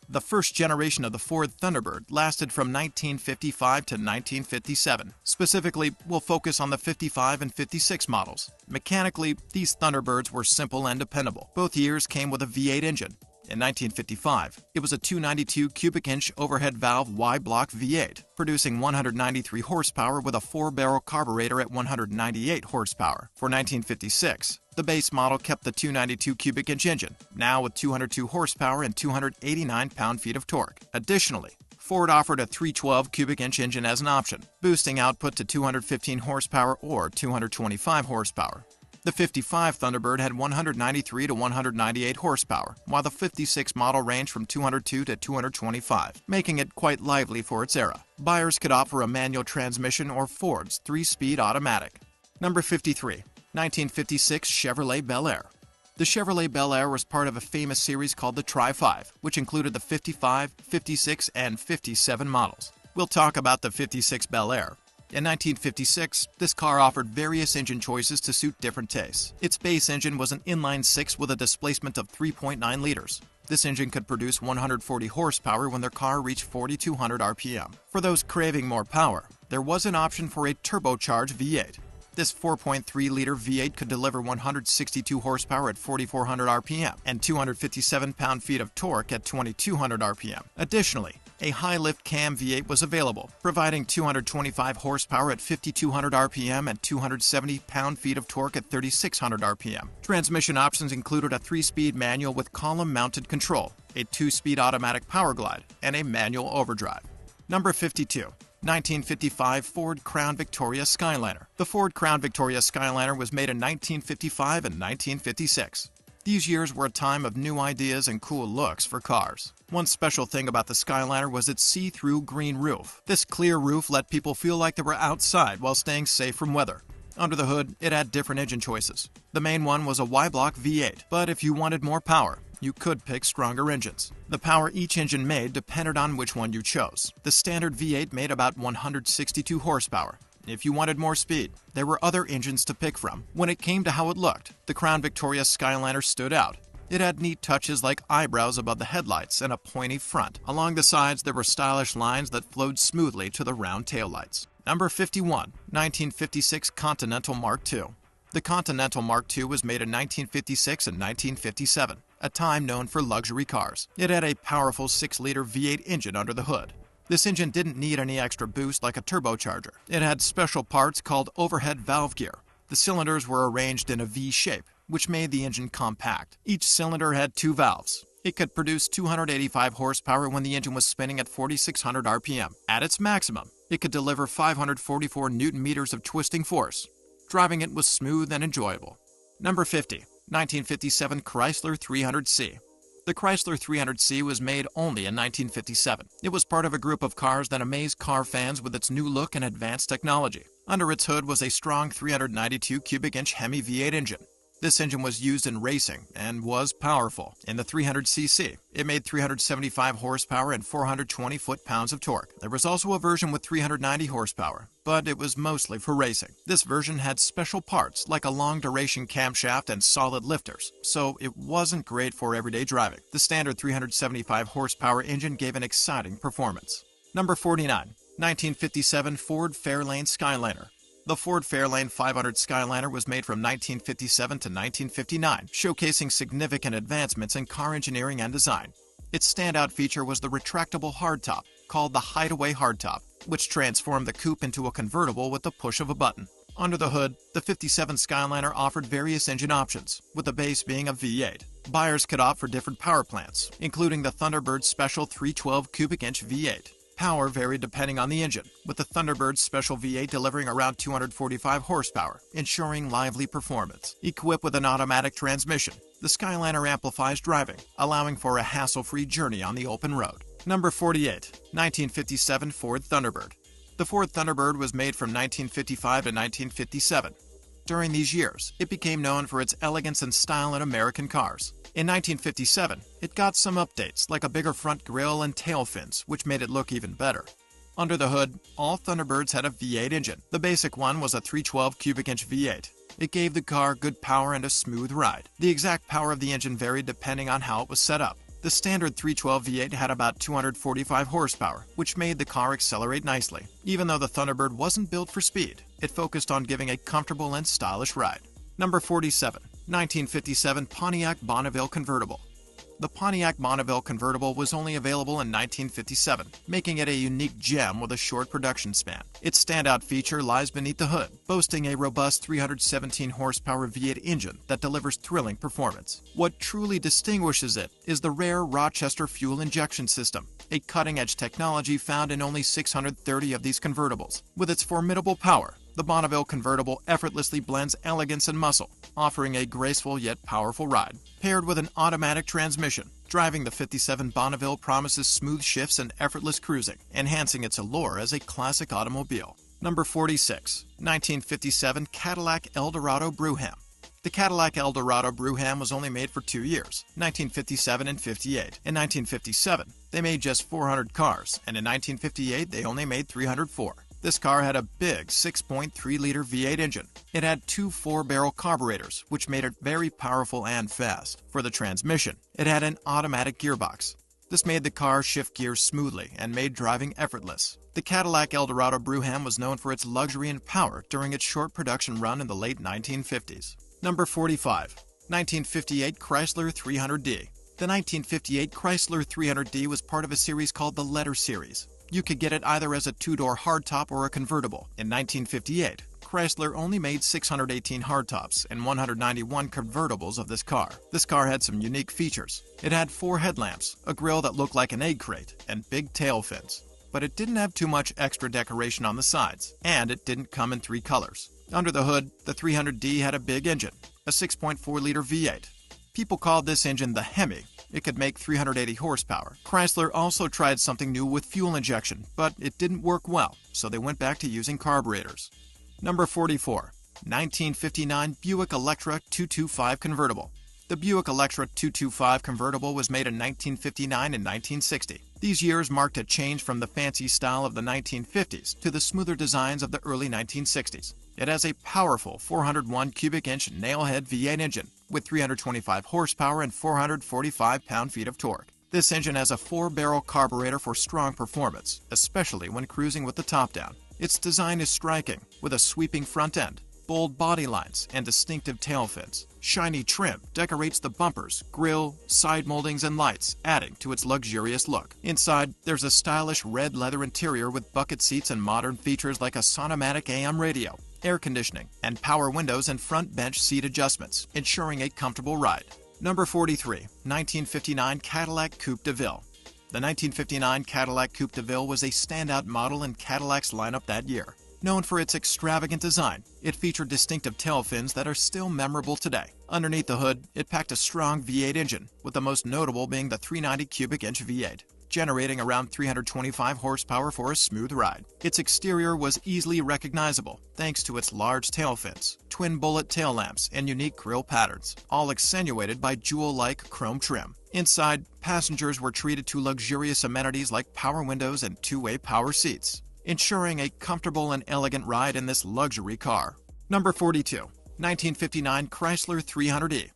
The first generation of the Ford Thunderbird lasted from 1955 to 1957. Specifically, we'll focus on the 55 and 56 models. Mechanically, these Thunderbirds were simple and dependable. Both years came with a V8 engine. In 1955, it was a 292 cubic inch overhead valve Y-block V8, producing 193 horsepower with a 4-barrel carburetor at 198 horsepower. For 1956, the base model kept the 292 cubic inch engine, now with 202 horsepower and 289 pound-feet of torque. Additionally, Ford offered a 312 cubic inch engine as an option, boosting output to 215 horsepower or 225 horsepower. The 55 Thunderbird had 193 to 198 horsepower, while the 56 model ranged from 202 to 225, making it quite lively for its era. Buyers could opt for a manual transmission or Ford's 3-speed automatic. Number 53. 1956 Chevrolet Bel Air. The Chevrolet Bel Air was part of a famous series called the Tri-5, which included the 55, 56, and 57 models. We'll talk about the 56 Bel Air. In 1956, this car offered various engine choices to suit different tastes. Its base engine was an inline-6 with a displacement of 3.9 liters. This engine could produce 140 horsepower when their car reached 4,200 RPM. For those craving more power, there was an option for a turbocharged V8. This 4.3-liter V8 could deliver 162 horsepower at 4,400 RPM and 257 pound-feet of torque at 2,200 RPM. Additionally, A high-lift cam V8 was available, providing 225 horsepower at 5,200 RPM and 270 pound-feet of torque at 3,600 RPM. Transmission options included a 3-speed manual with column-mounted control, a 2-speed automatic power glide, and a manual overdrive. Number 52. 1955 Ford Crown Victoria Skyliner. The Ford Crown Victoria Skyliner was made in 1955 and 1956. These years were a time of new ideas and cool looks for cars. One special thing about the Skyliner was its see-through green roof. This clear roof let people feel like they were outside while staying safe from weather. Under the hood, it had different engine choices. The main one was a Y-block V8, but if you wanted more power, you could pick stronger engines. The power each engine made depended on which one you chose. The standard V8 made about 162 horsepower. If you wanted more speed, there were other engines to pick from. When it came to how it looked, the Crown Victoria Skyliner stood out. It had neat touches like eyebrows above the headlights and a pointy front. Along the sides, there were stylish lines that flowed smoothly to the round taillights. Number 51. 1956 Continental Mark II. The Continental Mark II was made in 1956 and 1957, a time known for luxury cars. It had a powerful 6-liter V8 engine under the hood. This engine didn't need any extra boost like a turbocharger. It had special parts called overhead valve gear. The cylinders were arranged in a V shape, which made the engine compact. Each cylinder had 2 valves. It could produce 285 horsepower when the engine was spinning at 4,600 RPM. At its maximum, it could deliver 544 Newton-meters of twisting force. Driving it was smooth and enjoyable. Number 50. 1957 Chrysler 300C. The Chrysler 300C was made only in 1957. It was part of a group of cars that amazed car fans with its new look and advanced technology. Under its hood was a strong 392 cubic inch Hemi V8 engine. This engine was used in racing and was powerful. In the 300cc, it made 375 horsepower and 420 foot-pounds of torque. There was also a version with 390 horsepower, but it was mostly for racing. This version had special parts like a long-duration camshaft and solid lifters, so it wasn't great for everyday driving. The standard 375 horsepower engine gave an exciting performance. Number 49. 1957 Ford Fairlane Skyliner. The Ford Fairlane 500 Skyliner was made from 1957 to 1959, showcasing significant advancements in car engineering and design. Its standout feature was the retractable hardtop, called the Hideaway Hardtop, which transformed the coupe into a convertible with the push of a button. Under the hood, the 57 Skyliner offered various engine options, with the base being a V8. Buyers could opt for different power plants, including the Thunderbird Special 312 cubic inch V8. Power varied depending on the engine, with the Thunderbird Special V8 delivering around 245 horsepower, ensuring lively performance. Equipped with an automatic transmission, the Skyliner amplifies driving, allowing for a hassle-free journey on the open road. Number 48. 1957 Ford Thunderbird. The Ford Thunderbird was made from 1955 to 1957. During these years, it became known for its elegance and style in American cars. In 1957, it got some updates like a bigger front grille and tail fins, which made it look even better. Under the hood, all Thunderbirds had a V8 engine. The basic one was a 312 cubic inch V8. It gave the car good power and a smooth ride. The exact power of the engine varied depending on how it was set up. The standard 312 V8 had about 245 horsepower, which made the car accelerate nicely. Even though the Thunderbird wasn't built for speed, it focused on giving a comfortable and stylish ride. Number 47. 1957 Pontiac Bonneville Convertible. The Pontiac Bonneville Convertible was only available in 1957, making it a unique gem with a short production span. Its standout feature lies beneath the hood, boasting a robust 317 horsepower V8 engine that delivers thrilling performance. What truly distinguishes it is the rare Rochester fuel injection system, a cutting-edge technology found in only 630 of these convertibles. With its formidable power, the Bonneville Convertible effortlessly blends elegance and muscle, offering a graceful yet powerful ride. Paired with an automatic transmission, driving the 57 Bonneville promises smooth shifts and effortless cruising, enhancing its allure as a classic automobile. Number 46. 1957 Cadillac Eldorado Brougham. The Cadillac Eldorado Brougham was only made for 2 years, 1957 and 58. In 1957, they made just 400 cars, and in 1958 they only made 304. This car had a big 6.3-liter V8 engine. It had 2 4-barrel carburetors, which made it very powerful and fast. For the transmission, it had an automatic gearbox. This made the car shift gears smoothly and made driving effortless. The Cadillac Eldorado Brougham was known for its luxury and power during its short production run in the late 1950s. Number 45. 1958 Chrysler 300D. The 1958 Chrysler 300D was part of a series called the Letter Series. You could get it either as a two-door hardtop or a convertible. In 1958, Chrysler only made 618 hardtops and 191 convertibles of this car. This car had some unique features. It had 4 headlamps, a grille that looked like an egg crate, and big tail fins. But it didn't have too much extra decoration on the sides, and it didn't come in 3 colors. Under the hood, the 300D had a big engine, a 6.4-liter V8. People called this engine the Hemi. It could make 380 horsepower. Chrysler also tried something new with fuel injection, but it didn't work well, so they went back to using carburetors. Number 44. 1959 Buick Electra 225 convertible. The Buick Electra 225 convertible was made in 1959 and 1960. These years marked a change from the fancy style of the 1950s to the smoother designs of the early 1960s. It has a powerful 401 cubic inch nailhead V8 engine with 325 horsepower and 445 pound-feet of torque. This engine has a 4-barrel carburetor for strong performance, especially when cruising with the top down. Its design is striking, with a sweeping front end, bold body lines, and distinctive tail fins. Shiny trim decorates the bumpers, grille, side moldings, and lights, adding to its luxurious look. Inside, there's a stylish red leather interior with bucket seats and modern features like a Sonomatic AM radio, air conditioning, and power windows and front bench seat adjustments, ensuring a comfortable ride. Number 43. 1959 Cadillac Coupe de Ville. The 1959 Cadillac Coupe de Ville was a standout model in Cadillac's lineup that year. Known for its extravagant design, it featured distinctive tail fins that are still memorable today. Underneath the hood, it packed a strong V8 engine, with the most notable being the 390 cubic inch V8, generating around 325 horsepower for a smooth ride. Its exterior was easily recognizable thanks to its large tail fins, twin bullet tail lamps, and unique grille patterns, all accentuated by jewel-like chrome trim. Inside, passengers were treated to luxurious amenities like power windows and two-way power seats, ensuring a comfortable and elegant ride in this luxury car. Number 42. 1959 Chrysler 300E.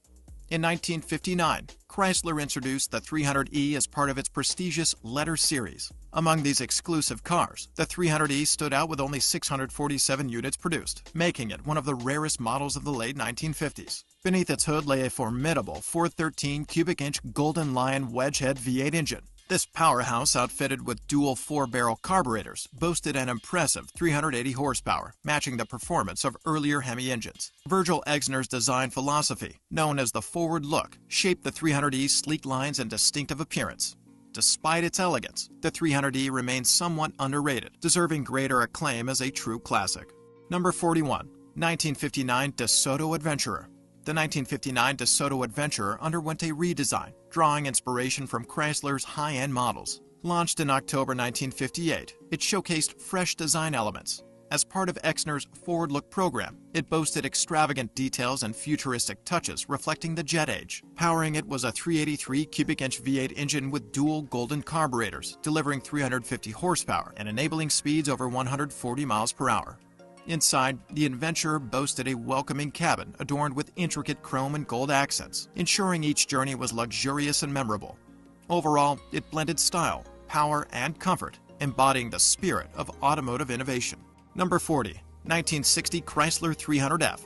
In 1959, Chrysler introduced the 300E as part of its prestigious Letter Series. Among these exclusive cars, the 300E stood out with only 647 units produced, making it one of the rarest models of the late 1950s. Beneath its hood lay a formidable 413 cubic inch Golden Lion wedgehead V8 engine. This powerhouse, outfitted with dual 4-barrel carburetors, boasted an impressive 380 horsepower, matching the performance of earlier Hemi engines. Virgil Exner's design philosophy, known as the forward look, shaped the 300E's sleek lines and distinctive appearance. Despite its elegance, the 300E remains somewhat underrated, deserving greater acclaim as a true classic. Number 41. 1959 DeSoto Adventurer. The 1959 DeSoto Adventurer underwent a redesign, drawing inspiration from Chrysler's high-end models. Launched in October 1958, it showcased fresh design elements. As part of Exner's Forward Look program, it boasted extravagant details and futuristic touches reflecting the jet age. Powering it was a 383 cubic inch V8 engine with dual golden carburetors, delivering 350 horsepower and enabling speeds over 140 miles per hour. Inside, the Adventurer boasted a welcoming cabin adorned with intricate chrome and gold accents, ensuring each journey was luxurious and memorable. Overall, it blended style, power, and comfort, embodying the spirit of automotive innovation. Number 40. 1960 Chrysler 300F.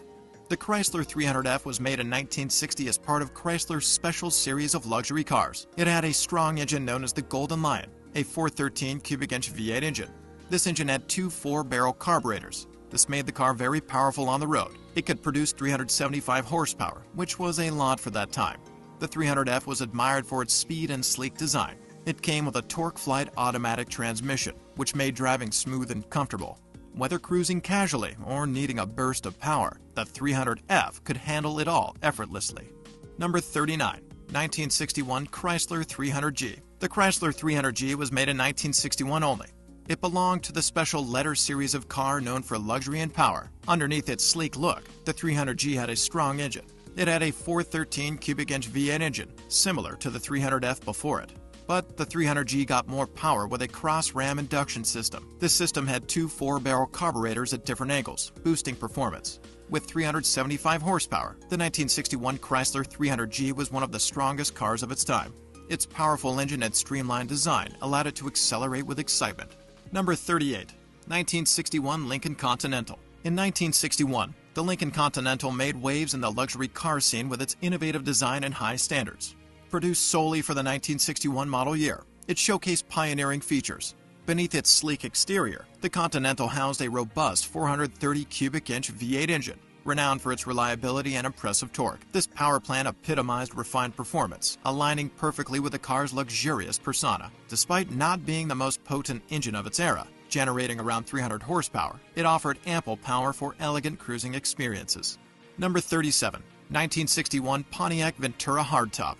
The Chrysler 300F was made in 1960 as part of Chrysler's special series of luxury cars. It had a strong engine known as the Golden Lion, a 413 cubic inch V8 engine. This engine had 2 4-barrel carburetors. This made the car very powerful on the road. It could produce 375 horsepower, which was a lot for that time. The 300F was admired for its speed and sleek design. It came with a TorqueFlite automatic transmission, which made driving smooth and comfortable. Whether cruising casually or needing a burst of power, the 300F could handle it all effortlessly. Number 39. 1961 Chrysler 300G. The Chrysler 300G was made in 1961 only. It belonged to the special Letter series of car known for luxury and power. Underneath its sleek look, the 300G had a strong engine. It had a 413 cubic inch V8 engine, similar to the 300F before it. But the 300G got more power with a cross-ram induction system. This system had 2 4-barrel carburetors at different angles, boosting performance. With 375 horsepower, the 1961 Chrysler 300G was one of the strongest cars of its time. Its powerful engine and streamlined design allowed it to accelerate with excitement. Number 38. 1961 Lincoln Continental. In 1961, the Lincoln Continental made waves in the luxury car scene with its innovative design and high standards. Produced solely for the 1961 model year, it showcased pioneering features. Beneath its sleek exterior, the Continental housed a robust 430 cubic inch V8 engine, renowned for its reliability and impressive torque. This power plant epitomized refined performance, aligning perfectly with the car's luxurious persona. Despite not being the most potent engine of its era, generating around 300 horsepower, it offered ample power for elegant cruising experiences. Number 37. 1961 Pontiac Ventura Hardtop.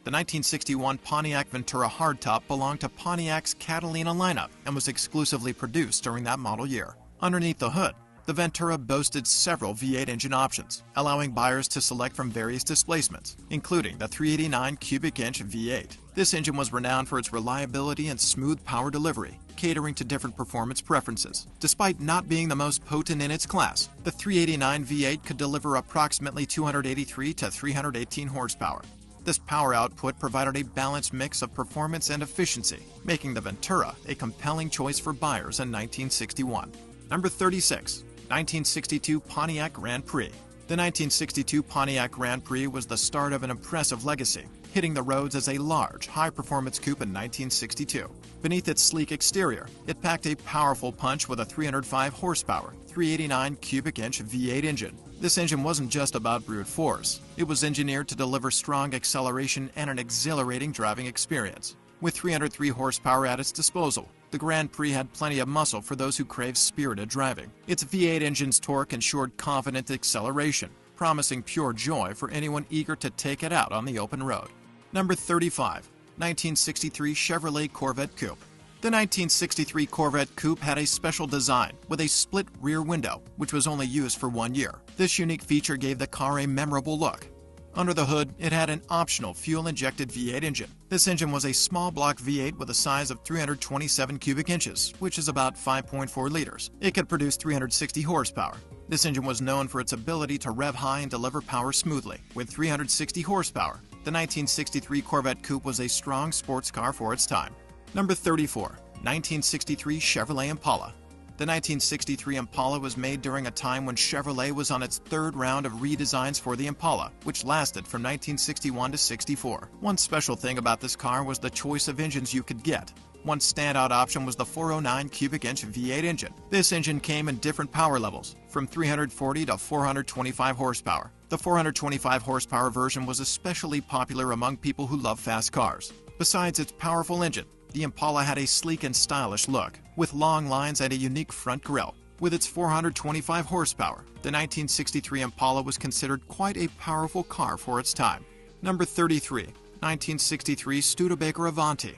The 1961 Pontiac Ventura Hardtop belonged to Pontiac's Catalina lineup and was exclusively produced during that model year. Underneath the hood, the Ventura boasted several V8 engine options, allowing buyers to select from various displacements, including the 389 cubic inch V8. This engine was renowned for its reliability and smooth power delivery, catering to different performance preferences. Despite not being the most potent in its class, the 389 V8 could deliver approximately 283 to 318 horsepower. This power output provided a balanced mix of performance and efficiency, making the Ventura a compelling choice for buyers in 1961. Number 36. 1962 Pontiac Grand Prix. The 1962 Pontiac Grand Prix was the start of an impressive legacy, hitting the roads as a large, high-performance coupe in 1962. Beneath its sleek exterior, it packed a powerful punch with a 305 horsepower, 389 cubic inch V8 engine. This engine wasn't just about brute force. It was engineered to deliver strong acceleration and an exhilarating driving experience. With 303 horsepower at its disposal, the Grand Prix had plenty of muscle for those who crave spirited driving. Its V8 engine's torque ensured confident acceleration, promising pure joy for anyone eager to take it out on the open road. Number 35. 1963 Chevrolet Corvette Coupe. The 1963 Corvette Coupe had a special design with a split rear window, which was only used for 1 year. This unique feature gave the car a memorable look. Under the hood, it had an optional fuel-injected V8 engine. This engine was a small block V8 with a size of 327 cubic inches, which is about 5.4 liters. It could produce 360 horsepower. This engine was known for its ability to rev high and deliver power smoothly. With 360 horsepower, the 1963 Corvette Coupe was a strong sports car for its time. Number 34. 1963 Chevrolet Impala. The 1963 Impala was made during a time when Chevrolet was on its third round of redesigns for the Impala, which lasted from 1961 to 64. One special thing about this car was the choice of engines you could get. One standout option was the 409 cubic inch V8 engine. This engine came in different power levels, from 340 to 425 horsepower. The 425 horsepower version was especially popular among people who love fast cars. Besides its powerful engine, the Impala had a sleek and stylish look, with long lines and a unique front grille. With its 425 horsepower, the 1963 Impala was considered quite a powerful car for its time. Number 33. 1963 Studebaker Avanti.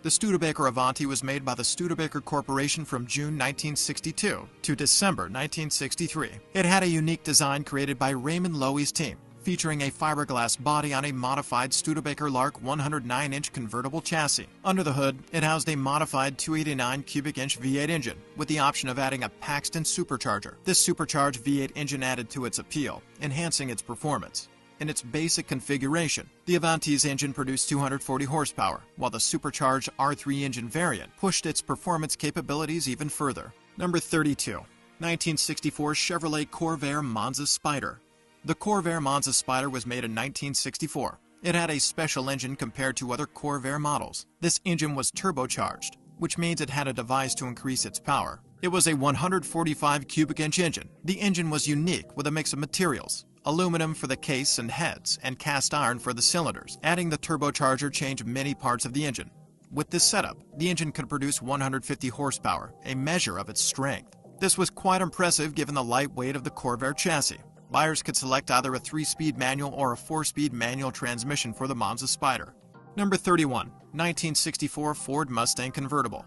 The Studebaker Avanti was made by the Studebaker Corporation from June 1962 to December 1963. It had a unique design created by Raymond Loewy's team, featuring a fiberglass body on a modified Studebaker Lark 109-inch convertible chassis. Under the hood, it housed a modified 289 cubic inch V8 engine, with the option of adding a Paxton supercharger. This supercharged V8 engine added to its appeal, enhancing its performance. In its basic configuration, the Avanti's engine produced 240 horsepower, while the supercharged R3 engine variant pushed its performance capabilities even further. Number 32. 1964 Chevrolet Corvair Monza Spider. The Corvair Monza Spider was made in 1964. It had a special engine compared to other Corvair models. This engine was turbocharged, which means it had a device to increase its power. It was a 145 cubic inch engine. The engine was unique with a mix of materials: aluminum for the case and heads, and cast iron for the cylinders. Adding the turbocharger changed many parts of the engine. With this setup, the engine could produce 150 horsepower, a measure of its strength. This was quite impressive given the light weight of the Corvair chassis. Buyers could select either a 3-speed manual or a 4-speed manual transmission for the Monza Spider. Number 31. 1964 Ford Mustang Convertible.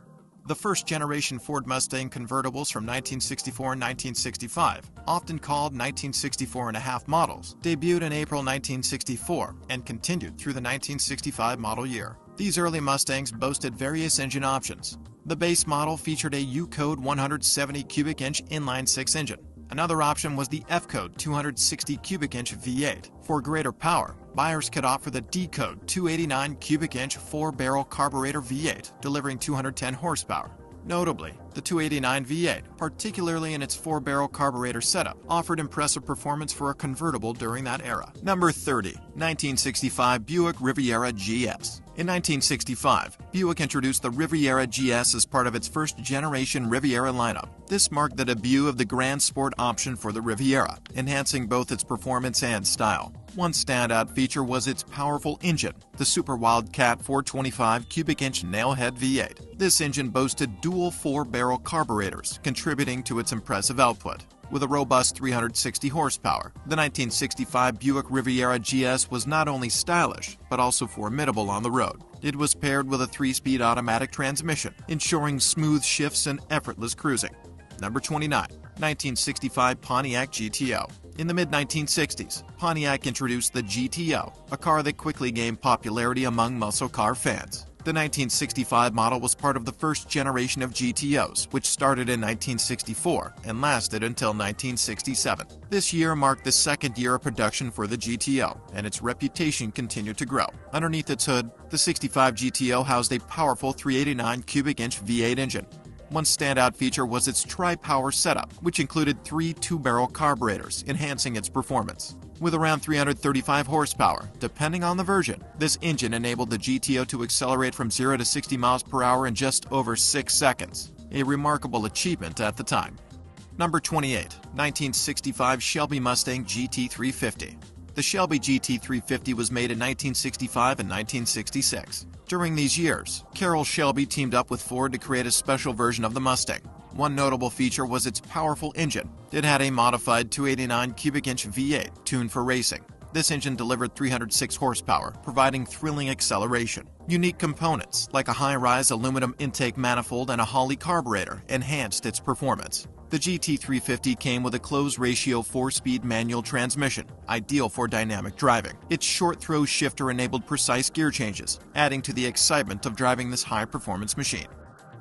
The first-generation Ford Mustang convertibles from 1964 and 1965, often called 1964.5 models, debuted in April 1964 and continued through the 1965 model year. These early Mustangs boasted various engine options. The base model featured a U-Code 170 cubic inch inline-six engine. Another option was the F-Code 260 cubic inch V8. For greater power, buyers could opt for the D-Code 289 cubic inch 4-barrel carburetor V8, delivering 210 horsepower. Notably, the 289 V8, particularly in its 4-barrel carburetor setup, offered impressive performance for a convertible during that era. Number 30. 1965 Buick Riviera GS. In 1965, Buick introduced the Riviera GS as part of its first-generation Riviera lineup. This marked the debut of the Grand Sport option for the Riviera, enhancing both its performance and style. One standout feature was its powerful engine, the Super Wildcat 425 cubic inch nailhead V8. This engine boasted dual 4-barrel carburetors, contributing to its impressive output. With a robust 360 horsepower, the 1965 Buick Riviera GS was not only stylish, but also formidable on the road. It was paired with a 3-speed automatic transmission, ensuring smooth shifts and effortless cruising. Number 29. 1965 Pontiac GTO. In the mid-1960s, Pontiac introduced the GTO, a car that quickly gained popularity among muscle car fans. The 1965 model was part of the first generation of GTOs, which started in 1964 and lasted until 1967. This year marked the second year of production for the GTO, and its reputation continued to grow. Underneath its hood, the 65 GTO housed a powerful 389 cubic inch V8 engine. One standout feature was its tri-power setup, which included 3 2-barrel carburetors, enhancing its performance. With around 335 horsepower, depending on the version, this engine enabled the GTO to accelerate from 0 to 60 miles per hour in just over 6 seconds, a remarkable achievement at the time. Number 28. 1965 Shelby Mustang GT350. The Shelby GT350 was made in 1965 and 1966. During these years, Carroll Shelby teamed up with Ford to create a special version of the Mustang. One notable feature was its powerful engine. It had a modified 289 cubic inch V8 tuned for racing. This engine delivered 306 horsepower, providing thrilling acceleration. Unique components, like a high-rise aluminum intake manifold and a Holley carburetor, enhanced its performance. The GT350 came with a closed-ratio 4-speed manual transmission, ideal for dynamic driving. Its short-throw shifter enabled precise gear changes, adding to the excitement of driving this high-performance machine.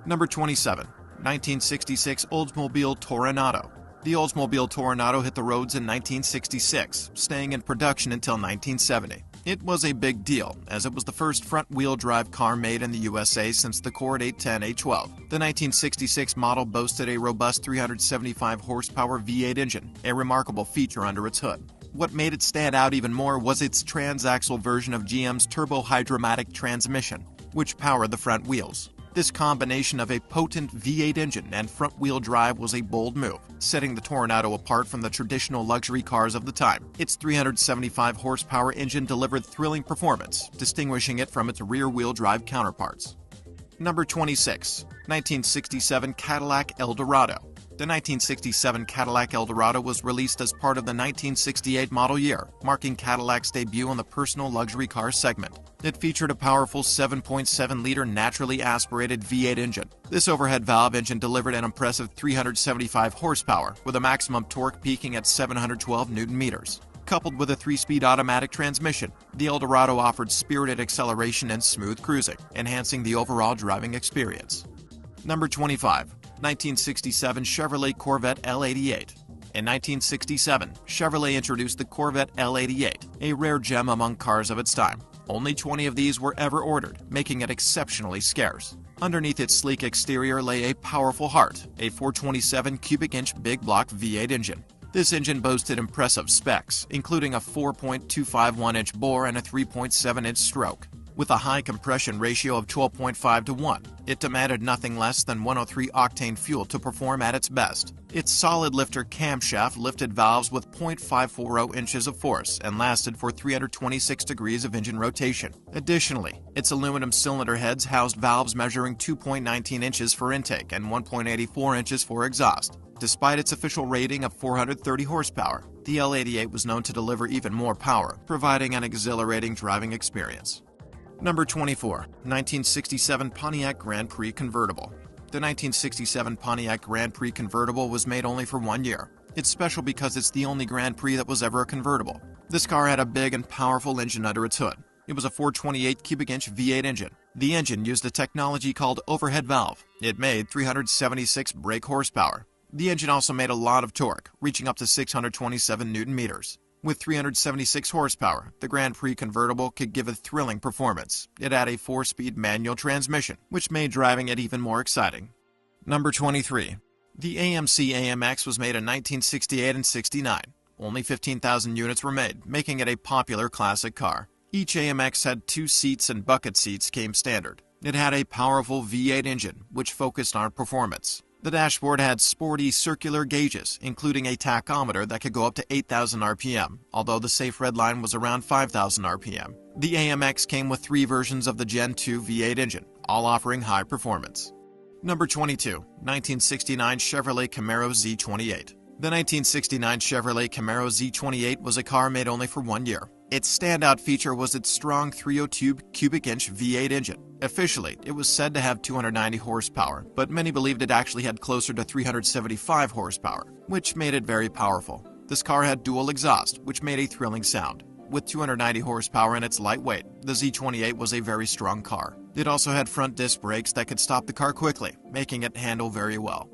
Number 27. 1966 Oldsmobile Toronado. The Oldsmobile Toronado hit the roads in 1966, staying in production until 1970. It was a big deal, as it was the first front-wheel drive car made in the USA since the Cord 810 A12. The 1966 model boasted a robust 375 horsepower V8 engine, a remarkable feature under its hood. What made it stand out even more was its transaxle version of GM's turbo-hydromatic transmission, which powered the front wheels. This combination of a potent V8 engine and front-wheel drive was a bold move, setting the Toronado apart from the traditional luxury cars of the time. Its 375 horsepower engine delivered thrilling performance, distinguishing it from its rear-wheel drive counterparts. Number 26. 1967 Cadillac Eldorado. The 1967 Cadillac Eldorado was released as part of the 1968 model year, marking Cadillac's debut on the personal luxury car segment. It featured a powerful 7.7-liter naturally aspirated V8 engine. This overhead valve engine delivered an impressive 375 horsepower, with a maximum torque peaking at 712 Nm. Coupled with a 3-speed automatic transmission, the Eldorado offered spirited acceleration and smooth cruising, enhancing the overall driving experience. Number 25. 1967 Chevrolet Corvette L88. In 1967, Chevrolet introduced the Corvette L88, a rare gem among cars of its time. Only 20 of these were ever ordered, making it exceptionally scarce. Underneath its sleek exterior lay a powerful heart, a 427 cubic inch big block V8 engine. This engine boasted impressive specs, including a 4.251-inch bore and a 3.7-inch stroke. With a high compression ratio of 12.5 to 1, it demanded nothing less than 103-octane fuel to perform at its best. Its solid lifter camshaft lifted valves with 0.540 inches of force and lasted for 326 degrees of engine rotation. Additionally, its aluminum cylinder heads housed valves measuring 2.19 inches for intake and 1.84 inches for exhaust. Despite its official rating of 430 horsepower, the L88 was known to deliver even more power, providing an exhilarating driving experience. Number 24. 1967 Pontiac Grand Prix Convertible. The 1967 Pontiac Grand Prix Convertible was made only for 1 year. It's special because it's the only Grand Prix that was ever a convertible. This car had a big and powerful engine under its hood. It was a 428 cubic inch V8 engine. The engine used a technology called overhead valve. It made 376 brake horsepower. The engine also made a lot of torque, reaching up to 627 Newton meters. With 376 horsepower, the Grand Prix convertible could give a thrilling performance. It had a 4-speed manual transmission, which made driving it even more exciting. Number 23. The AMC AMX was made in 1968 and 69. Only 15,000 units were made, making it a popular classic car. Each AMX had 2 seats and bucket seats came standard. It had a powerful V8 engine, which focused on performance. The dashboard had sporty circular gauges, including a tachometer that could go up to 8,000 RPM, although the safe red line was around 5,000 RPM. The AMX came with 3 versions of the Gen 2 V8 engine, all offering high performance. Number 22. 1969 Chevrolet Camaro Z28. The 1969 Chevrolet Camaro Z28 was a car made only for 1 year. Its standout feature was its strong 302 cubic inch V8 engine. Officially, it was said to have 290 horsepower, but many believed it actually had closer to 375 horsepower, which made it very powerful. This car had dual exhaust, which made a thrilling sound. With 290 horsepower and its lightweight, the Z28 was a very strong car. It also had front disc brakes that could stop the car quickly, making it handle very well.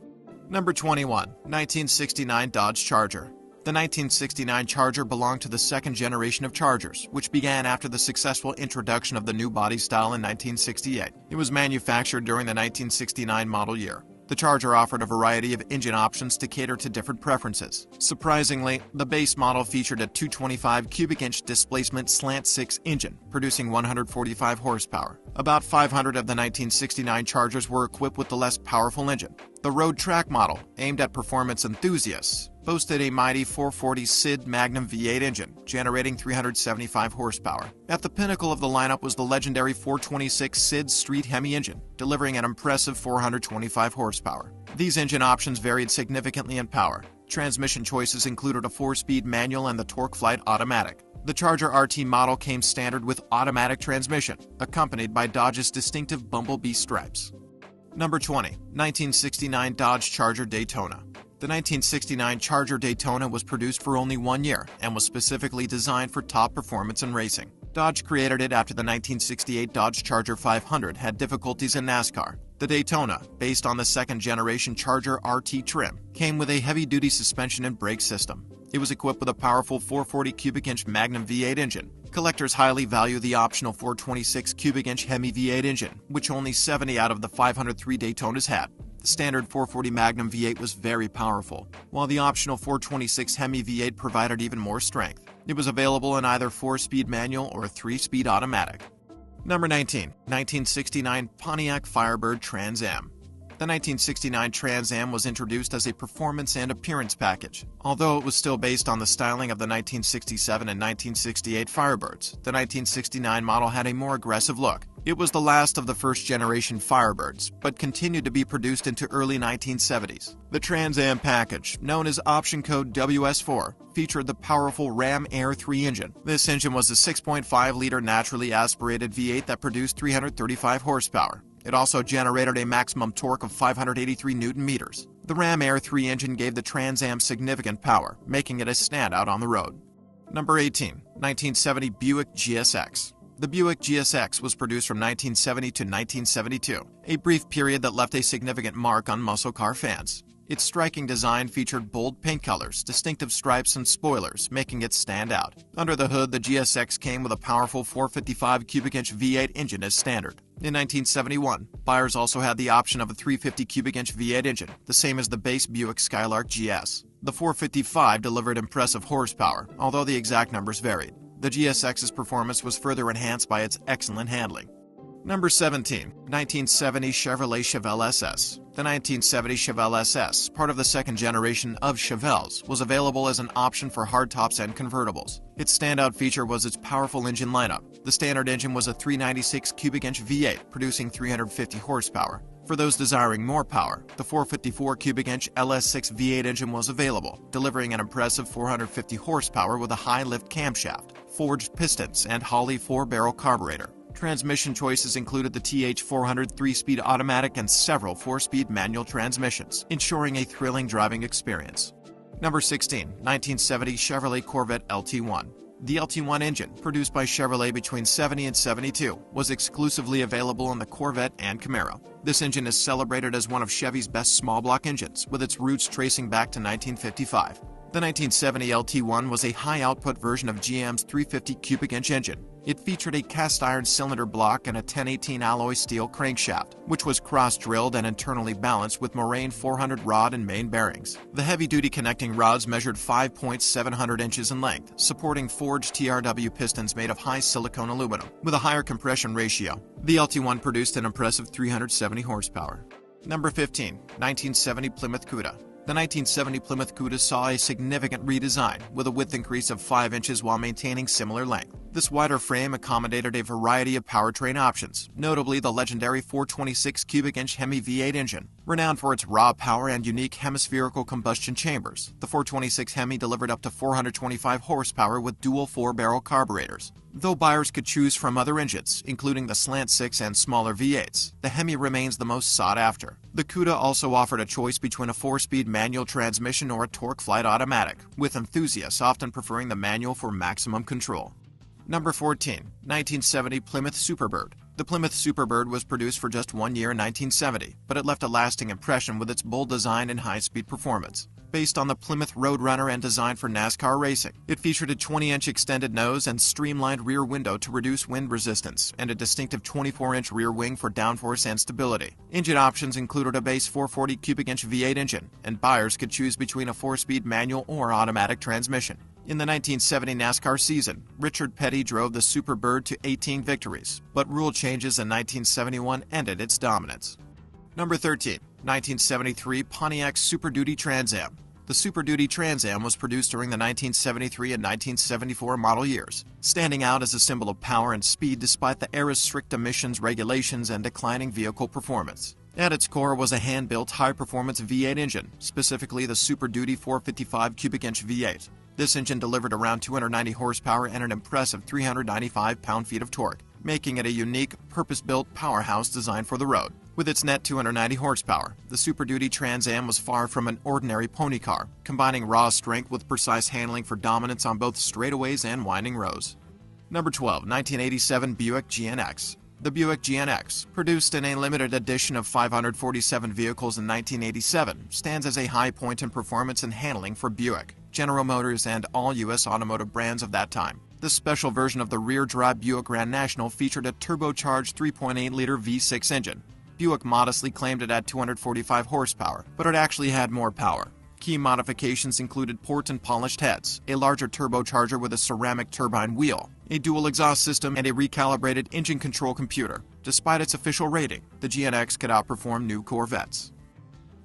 Number 21. 1969 Dodge Charger. The 1969 Charger belonged to the second generation of Chargers, which began after the successful introduction of the new body style in 1968. It was manufactured during the 1969 model year. The Charger offered a variety of engine options to cater to different preferences. Surprisingly, the base model featured a 225 cubic inch displacement slant 6 engine, producing 145 horsepower. About 500 of the 1969 Chargers were equipped with the less powerful engine. The road track model, aimed at performance enthusiasts, boasted a mighty 440 SID Magnum V8 engine, generating 375 horsepower. At the pinnacle of the lineup was the legendary 426 SID Street Hemi engine, delivering an impressive 425 horsepower. These engine options varied significantly in power. Transmission choices included a 4-speed manual and the TorqueFlite automatic. The Charger RT model came standard with automatic transmission, accompanied by Dodge's distinctive bumblebee stripes. Number 20. 1969 Dodge Charger Daytona. The 1969 Charger Daytona was produced for only 1 year and was specifically designed for top performance in racing. Dodge created it after the 1968 Dodge Charger 500 had difficulties in NASCAR. The Daytona, based on the second-generation Charger RT trim, came with a heavy-duty suspension and brake system. It was equipped with a powerful 440 cubic inch Magnum V8 engine. Collectors highly value the optional 426 cubic inch Hemi V8 engine, which only 70 out of the 503 Daytonas had. The standard 440 Magnum V8 was very powerful, while the optional 426 Hemi V8 provided even more strength. It was available in either 4-speed manual or 3-speed automatic. Number 19. 1969 Pontiac Firebird Trans Am. The 1969 Trans Am was introduced as a performance and appearance package. Although it was still based on the styling of the 1967 and 1968 Firebirds, the 1969 model had a more aggressive look. It was the last of the first-generation Firebirds, but continued to be produced into early 1970s. The Trans Am package, known as option code WS4, featured the powerful Ram Air 3 engine. This engine was a 6.5-liter naturally aspirated V8 that produced 335 horsepower. It also generated a maximum torque of 583 Newton-meters. The Ram Air 3 engine gave the Trans Am significant power, making it a standout on the road. Number 18. 1970 Buick GSX. The Buick GSX was produced from 1970 to 1972, a brief period that left a significant mark on muscle car fans. Its striking design featured bold paint colors, distinctive stripes, and spoilers, making it stand out. Under the hood, the GSX came with a powerful 455 cubic inch V8 engine as standard. In 1971, buyers also had the option of a 350 cubic inch V8 engine, the same as the base Buick Skylark GS. The 455 delivered impressive horsepower, although the exact numbers varied. The GSX's performance was further enhanced by its excellent handling. Number 17. 1970 Chevrolet Chevelle SS. The 1970 Chevelle SS, part of the second generation of Chevelles, was available as an option for hardtops and convertibles. Its standout feature was its powerful engine lineup. The standard engine was a 396 cubic inch V8, producing 350 horsepower. For those desiring more power, the 454 cubic inch LS6 V8 engine was available, delivering an impressive 450 horsepower with a high-lift camshaft, forged pistons, and Holley 4-barrel carburetor. Transmission choices included the TH400 3-speed automatic and several 4-speed manual transmissions, ensuring a thrilling driving experience. Number 16. 1970 Chevrolet Corvette LT1. The LT1 engine, produced by Chevrolet between 70 and 72, was exclusively available in the Corvette and Camaro. This engine is celebrated as one of Chevy's best small-block engines, with its roots tracing back to 1955. The 1970 LT1 was a high-output version of GM's 350 cubic inch engine. It featured a cast iron cylinder block and a 1018 alloy steel crankshaft, which was cross-drilled and internally balanced with Moraine 400 rod and main bearings. The heavy-duty connecting rods measured 5.700 inches in length, supporting forged TRW pistons made of high silicone aluminum, with a higher compression ratio. The LT1 produced an impressive 370 horsepower. Number 15, 1970 Plymouth Cuda. The 1970 Plymouth Cuda saw a significant redesign, with a width increase of 5 inches while maintaining similar length. This wider frame accommodated a variety of powertrain options, notably the legendary 426 cubic inch Hemi V8 engine. Renowned for its raw power and unique hemispherical combustion chambers, the 426 Hemi delivered up to 425 horsepower with dual 4-barrel carburetors. Though buyers could choose from other engines, including the Slant 6 and smaller V8s, the Hemi remains the most sought after. The Cuda also offered a choice between a 4-speed manual transmission or a torque flight automatic, with enthusiasts often preferring the manual for maximum control. Number 14, 1970 Plymouth Superbird. The Plymouth Superbird was produced for just 1 year in 1970, but it left a lasting impression with its bold design and high-speed performance. Based on the Plymouth Roadrunner and designed for NASCAR racing, it featured a 20-inch extended nose and streamlined rear window to reduce wind resistance, and a distinctive 24-inch rear wing for downforce and stability. Engine options included a base 440 cubic inch V8 engine, and buyers could choose between a 4-speed manual or automatic transmission. In the 1970 NASCAR season, Richard Petty drove the Superbird to 18 victories, but rule changes in 1971 ended its dominance. Number 13, 1973 Pontiac Super Duty Trans Am. The Super Duty Trans Am was produced during the 1973 and 1974 model years, standing out as a symbol of power and speed despite the era's strict emissions regulations and declining vehicle performance. At its core was a hand-built high-performance V8 engine, specifically the Super Duty 455 cubic inch V8. This engine delivered around 290 horsepower and an impressive 395 pound-feet of torque, making it a unique, purpose-built powerhouse designed for the road. With its net 290 horsepower, the Super Duty Trans Am was far from an ordinary pony car, combining raw strength with precise handling for dominance on both straightaways and winding rows. Number 12, 1987 Buick GNX. The Buick GNX, produced in a limited edition of 547 vehicles in 1987, stands as a high point in performance and handling for Buick, General Motors, and all U.S. automotive brands of that time. This special version of the rear-drive Buick Grand National featured a turbocharged 3.8-liter V6 engine. Buick modestly claimed it had 245 horsepower, but it actually had more power. Key modifications included port and polished heads, a larger turbocharger with a ceramic turbine wheel, a dual exhaust system, and a recalibrated engine control computer. Despite its official rating, the GNX could outperform new Corvettes.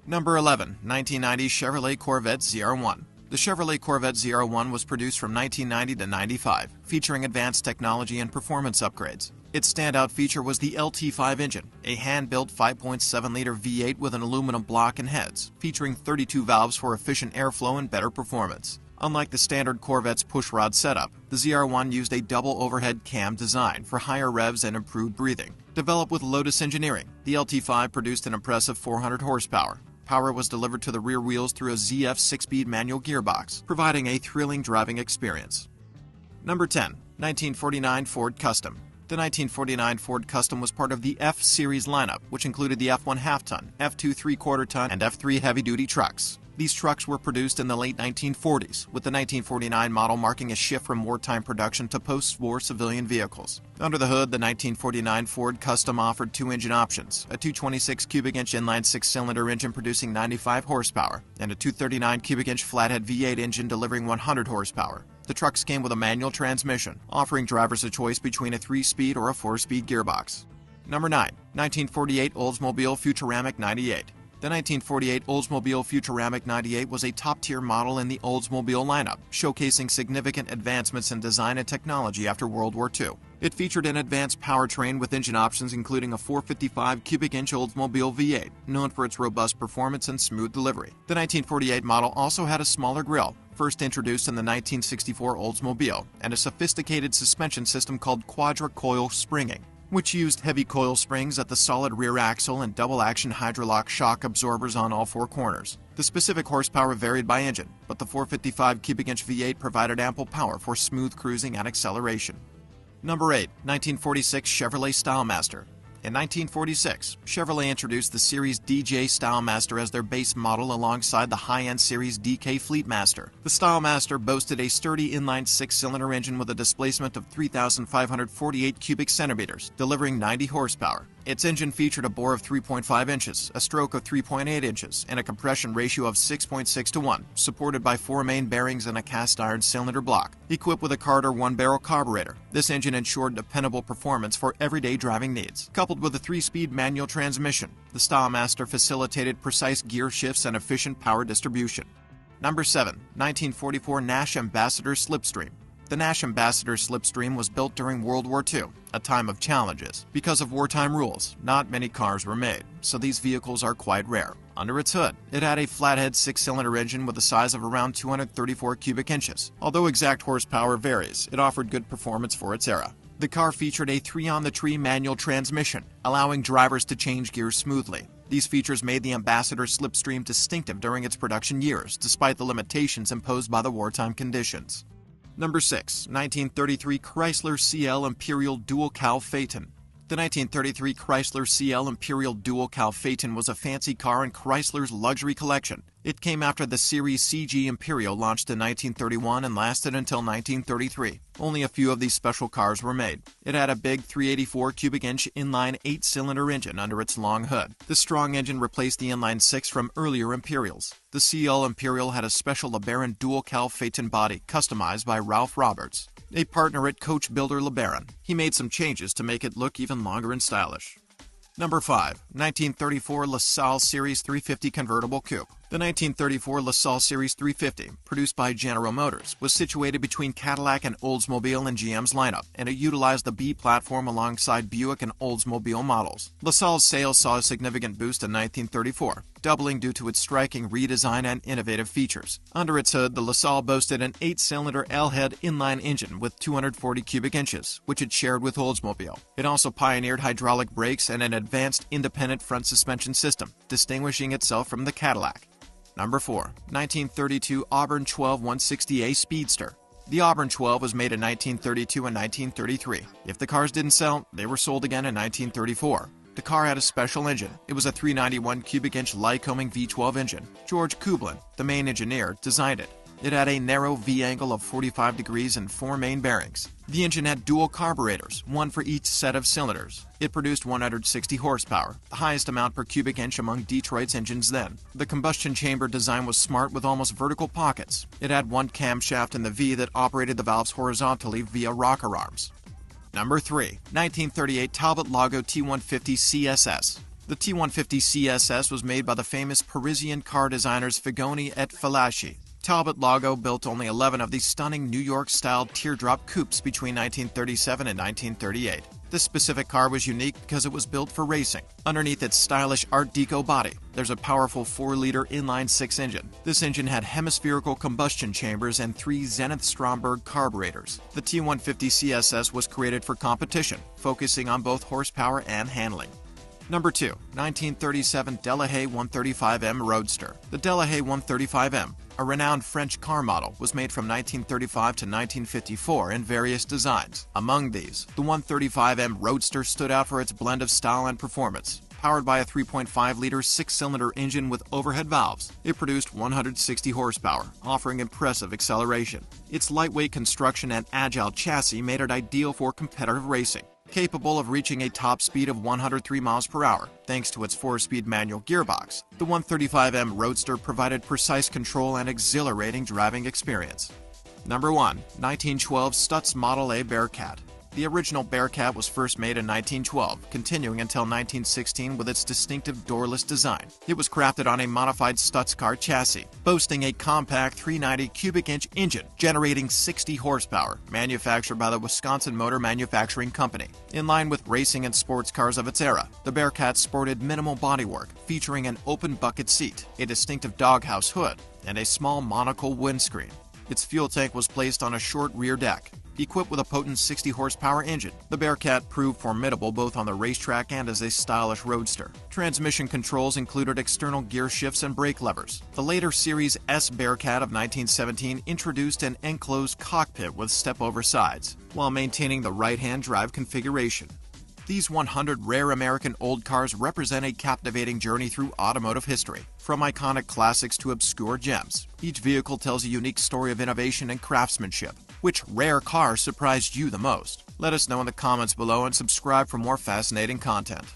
Number 11, 1990 Chevrolet Corvette ZR1. The Chevrolet Corvette ZR1 was produced from 1990 to 95, featuring advanced technology and performance upgrades. Its standout feature was the LT5 engine, a hand-built 5.7-liter V8 with an aluminum block and heads, featuring 32 valves for efficient airflow and better performance. Unlike the standard Corvette's pushrod setup, the ZR1 used a double overhead cam design for higher revs and improved breathing. Developed with Lotus Engineering, the LT5 produced an impressive 400 horsepower. Power was delivered to the rear wheels through a ZF 6-speed manual gearbox, providing a thrilling driving experience. Number 10, 1949 Ford Custom. The 1949 Ford Custom was part of the F-Series lineup, which included the F1 half-ton, F2 3/4-ton, and F3 heavy-duty trucks. These trucks were produced in the late 1940s, with the 1949 model marking a shift from wartime production to post-war civilian vehicles. Under the hood, the 1949 Ford Custom offered two engine options, a 226 cubic inch inline 6-cylinder engine producing 95 horsepower, and a 239 cubic inch flathead V8 engine delivering 100 horsepower. The trucks came with a manual transmission, offering drivers a choice between a 3-speed or a 4-speed gearbox. Number 9, 1948 Oldsmobile Futuramic 98. The 1948 Oldsmobile Futuramic 98 was a top-tier model in the Oldsmobile lineup, showcasing significant advancements in design and technology after World War II. It featured an advanced powertrain with engine options including a 455 cubic inch Oldsmobile V8, known for its robust performance and smooth delivery. The 1948 model also had a smaller grille, first introduced in the 1964 Oldsmobile, and a sophisticated suspension system called quadra-coil springing, which used heavy coil springs at the solid rear axle and double-action Hydrolock shock absorbers on all four corners. The specific horsepower varied by engine, but the 455 cubic inch V8 provided ample power for smooth cruising and acceleration. Number 8, 1946 Chevrolet Stylemaster. In 1946, Chevrolet introduced the Series DJ Stylemaster as their base model alongside the high-end Series DK Fleetmaster. The Stylemaster boasted a sturdy inline six-cylinder engine with a displacement of 3,548 cubic centimeters, delivering 90 horsepower. Its engine featured a bore of 3.5 inches, a stroke of 3.8 inches, and a compression ratio of 6.6 to 1, supported by 4 main bearings and a cast-iron cylinder block. Equipped with a Carter one-barrel carburetor, this engine ensured dependable performance for everyday driving needs. Coupled with a 3-speed manual transmission, the Stylemaster facilitated precise gear shifts and efficient power distribution. Number 7. 1944 Nash Ambassador Slipstream. The Nash Ambassador Slipstream was built during World War II, a time of challenges. Because of wartime rules, not many cars were made, so these vehicles are quite rare. Under its hood, it had a flathead 6-cylinder engine with a size of around 234 cubic inches. Although exact horsepower varies, it offered good performance for its era. The car featured a 3-on-the-tree manual transmission, allowing drivers to change gears smoothly. These features made the Ambassador Slipstream distinctive during its production years, despite the limitations imposed by the wartime conditions. Number 6. 1933 Chrysler CL Imperial Dual Cowl Phaeton. The 1933 Chrysler CL Imperial Dual Cowl Phaeton was a fancy car in Chrysler's luxury collection. It came after the Series CG Imperial launched in 1931 and lasted until 1933. Only a few of these special cars were made. It had a big 384 cubic inch inline 8-cylinder engine under its long hood. The strong engine replaced the inline 6 from earlier Imperials. The CL Imperial had a special LeBaron dual cowl Phaeton body customized by Ralph Roberts, a partner at coachbuilder LeBaron. He made some changes to make it look even longer and stylish. Number 5. 1934 LaSalle Series 350 Convertible Coupe. The 1934 LaSalle Series 350, produced by General Motors, was situated between Cadillac and Oldsmobile in GM's lineup, and it utilized the B platform alongside Buick and Oldsmobile models. LaSalle's sales saw a significant boost in 1934, doubling due to its striking redesign and innovative features. Under its hood, the LaSalle boasted an 8-cylinder L-head inline engine with 240 cubic inches, which it shared with Oldsmobile. It also pioneered hydraulic brakes and an advanced independent front suspension system, distinguishing itself from the Cadillac. Number 4. 1932 Auburn 12 160A Speedster. The Auburn 12 was made in 1932 and 1933. If the cars didn't sell, they were sold again in 1934. The car had a special engine. It was a 391 cubic inch Lycoming V12 engine. George Kublin, the main engineer, designed it. It had a narrow V angle of 45 degrees and 4 main bearings. The engine had dual carburetors, one for each set of cylinders. It produced 160 horsepower, the highest amount per cubic inch among Detroit's engines then. The combustion chamber design was smart with almost vertical pockets. It had one camshaft in the V that operated the valves horizontally via rocker arms. Number 3. 1938 Talbot Lago T150 CSS. The T150 CSS was made by the famous Parisian car designers Figoni et Falaschi. Talbot Lago built only 11 of these stunning New York-style teardrop coupes between 1937 and 1938. This specific car was unique because it was built for racing. Underneath its stylish Art Deco body, there's a powerful 4-liter inline-6 engine. This engine had hemispherical combustion chambers and 3 Zenith-Stromberg carburetors. The T150 CSS was created for competition, focusing on both horsepower and handling. Number 2. 1937 Delahaye 135M Roadster. The Delahaye 135M, a renowned French car model, was made from 1935 to 1954 in various designs. Among these, the 135M Roadster stood out for its blend of style and performance. Powered by a 3.5-liter 6-cylinder engine with overhead valves, it produced 160 horsepower, offering impressive acceleration. Its lightweight construction and agile chassis made it ideal for competitive racing. Capable of reaching a top speed of 103 miles per hour, thanks to its 4-speed manual gearbox, the 135M Roadster provided precise control and exhilarating driving experience. Number 1. 1912 Stutz Model A Bearcat. The original Bearcat was first made in 1912, continuing until 1916 with its distinctive doorless design. It was crafted on a modified Stutz car chassis, boasting a compact 390 cubic inch engine, generating 60 horsepower, manufactured by the Wisconsin Motor Manufacturing Company. In line with racing and sports cars of its era, the Bearcat sported minimal bodywork, featuring an open bucket seat, a distinctive doghouse hood, and a small monocle windscreen. Its fuel tank was placed on a short rear deck. Equipped with a potent 60-horsepower engine, the Bearcat proved formidable both on the racetrack and as a stylish roadster. Transmission controls included external gear shifts and brake levers. The later Series S Bearcat of 1917 introduced an enclosed cockpit with step-over sides, while maintaining the right-hand drive configuration. These 100 rare American old cars represent a captivating journey through automotive history, from iconic classics to obscure gems. Each vehicle tells a unique story of innovation and craftsmanship. Which rare car surprised you the most? Let us know in the comments below and subscribe for more fascinating content.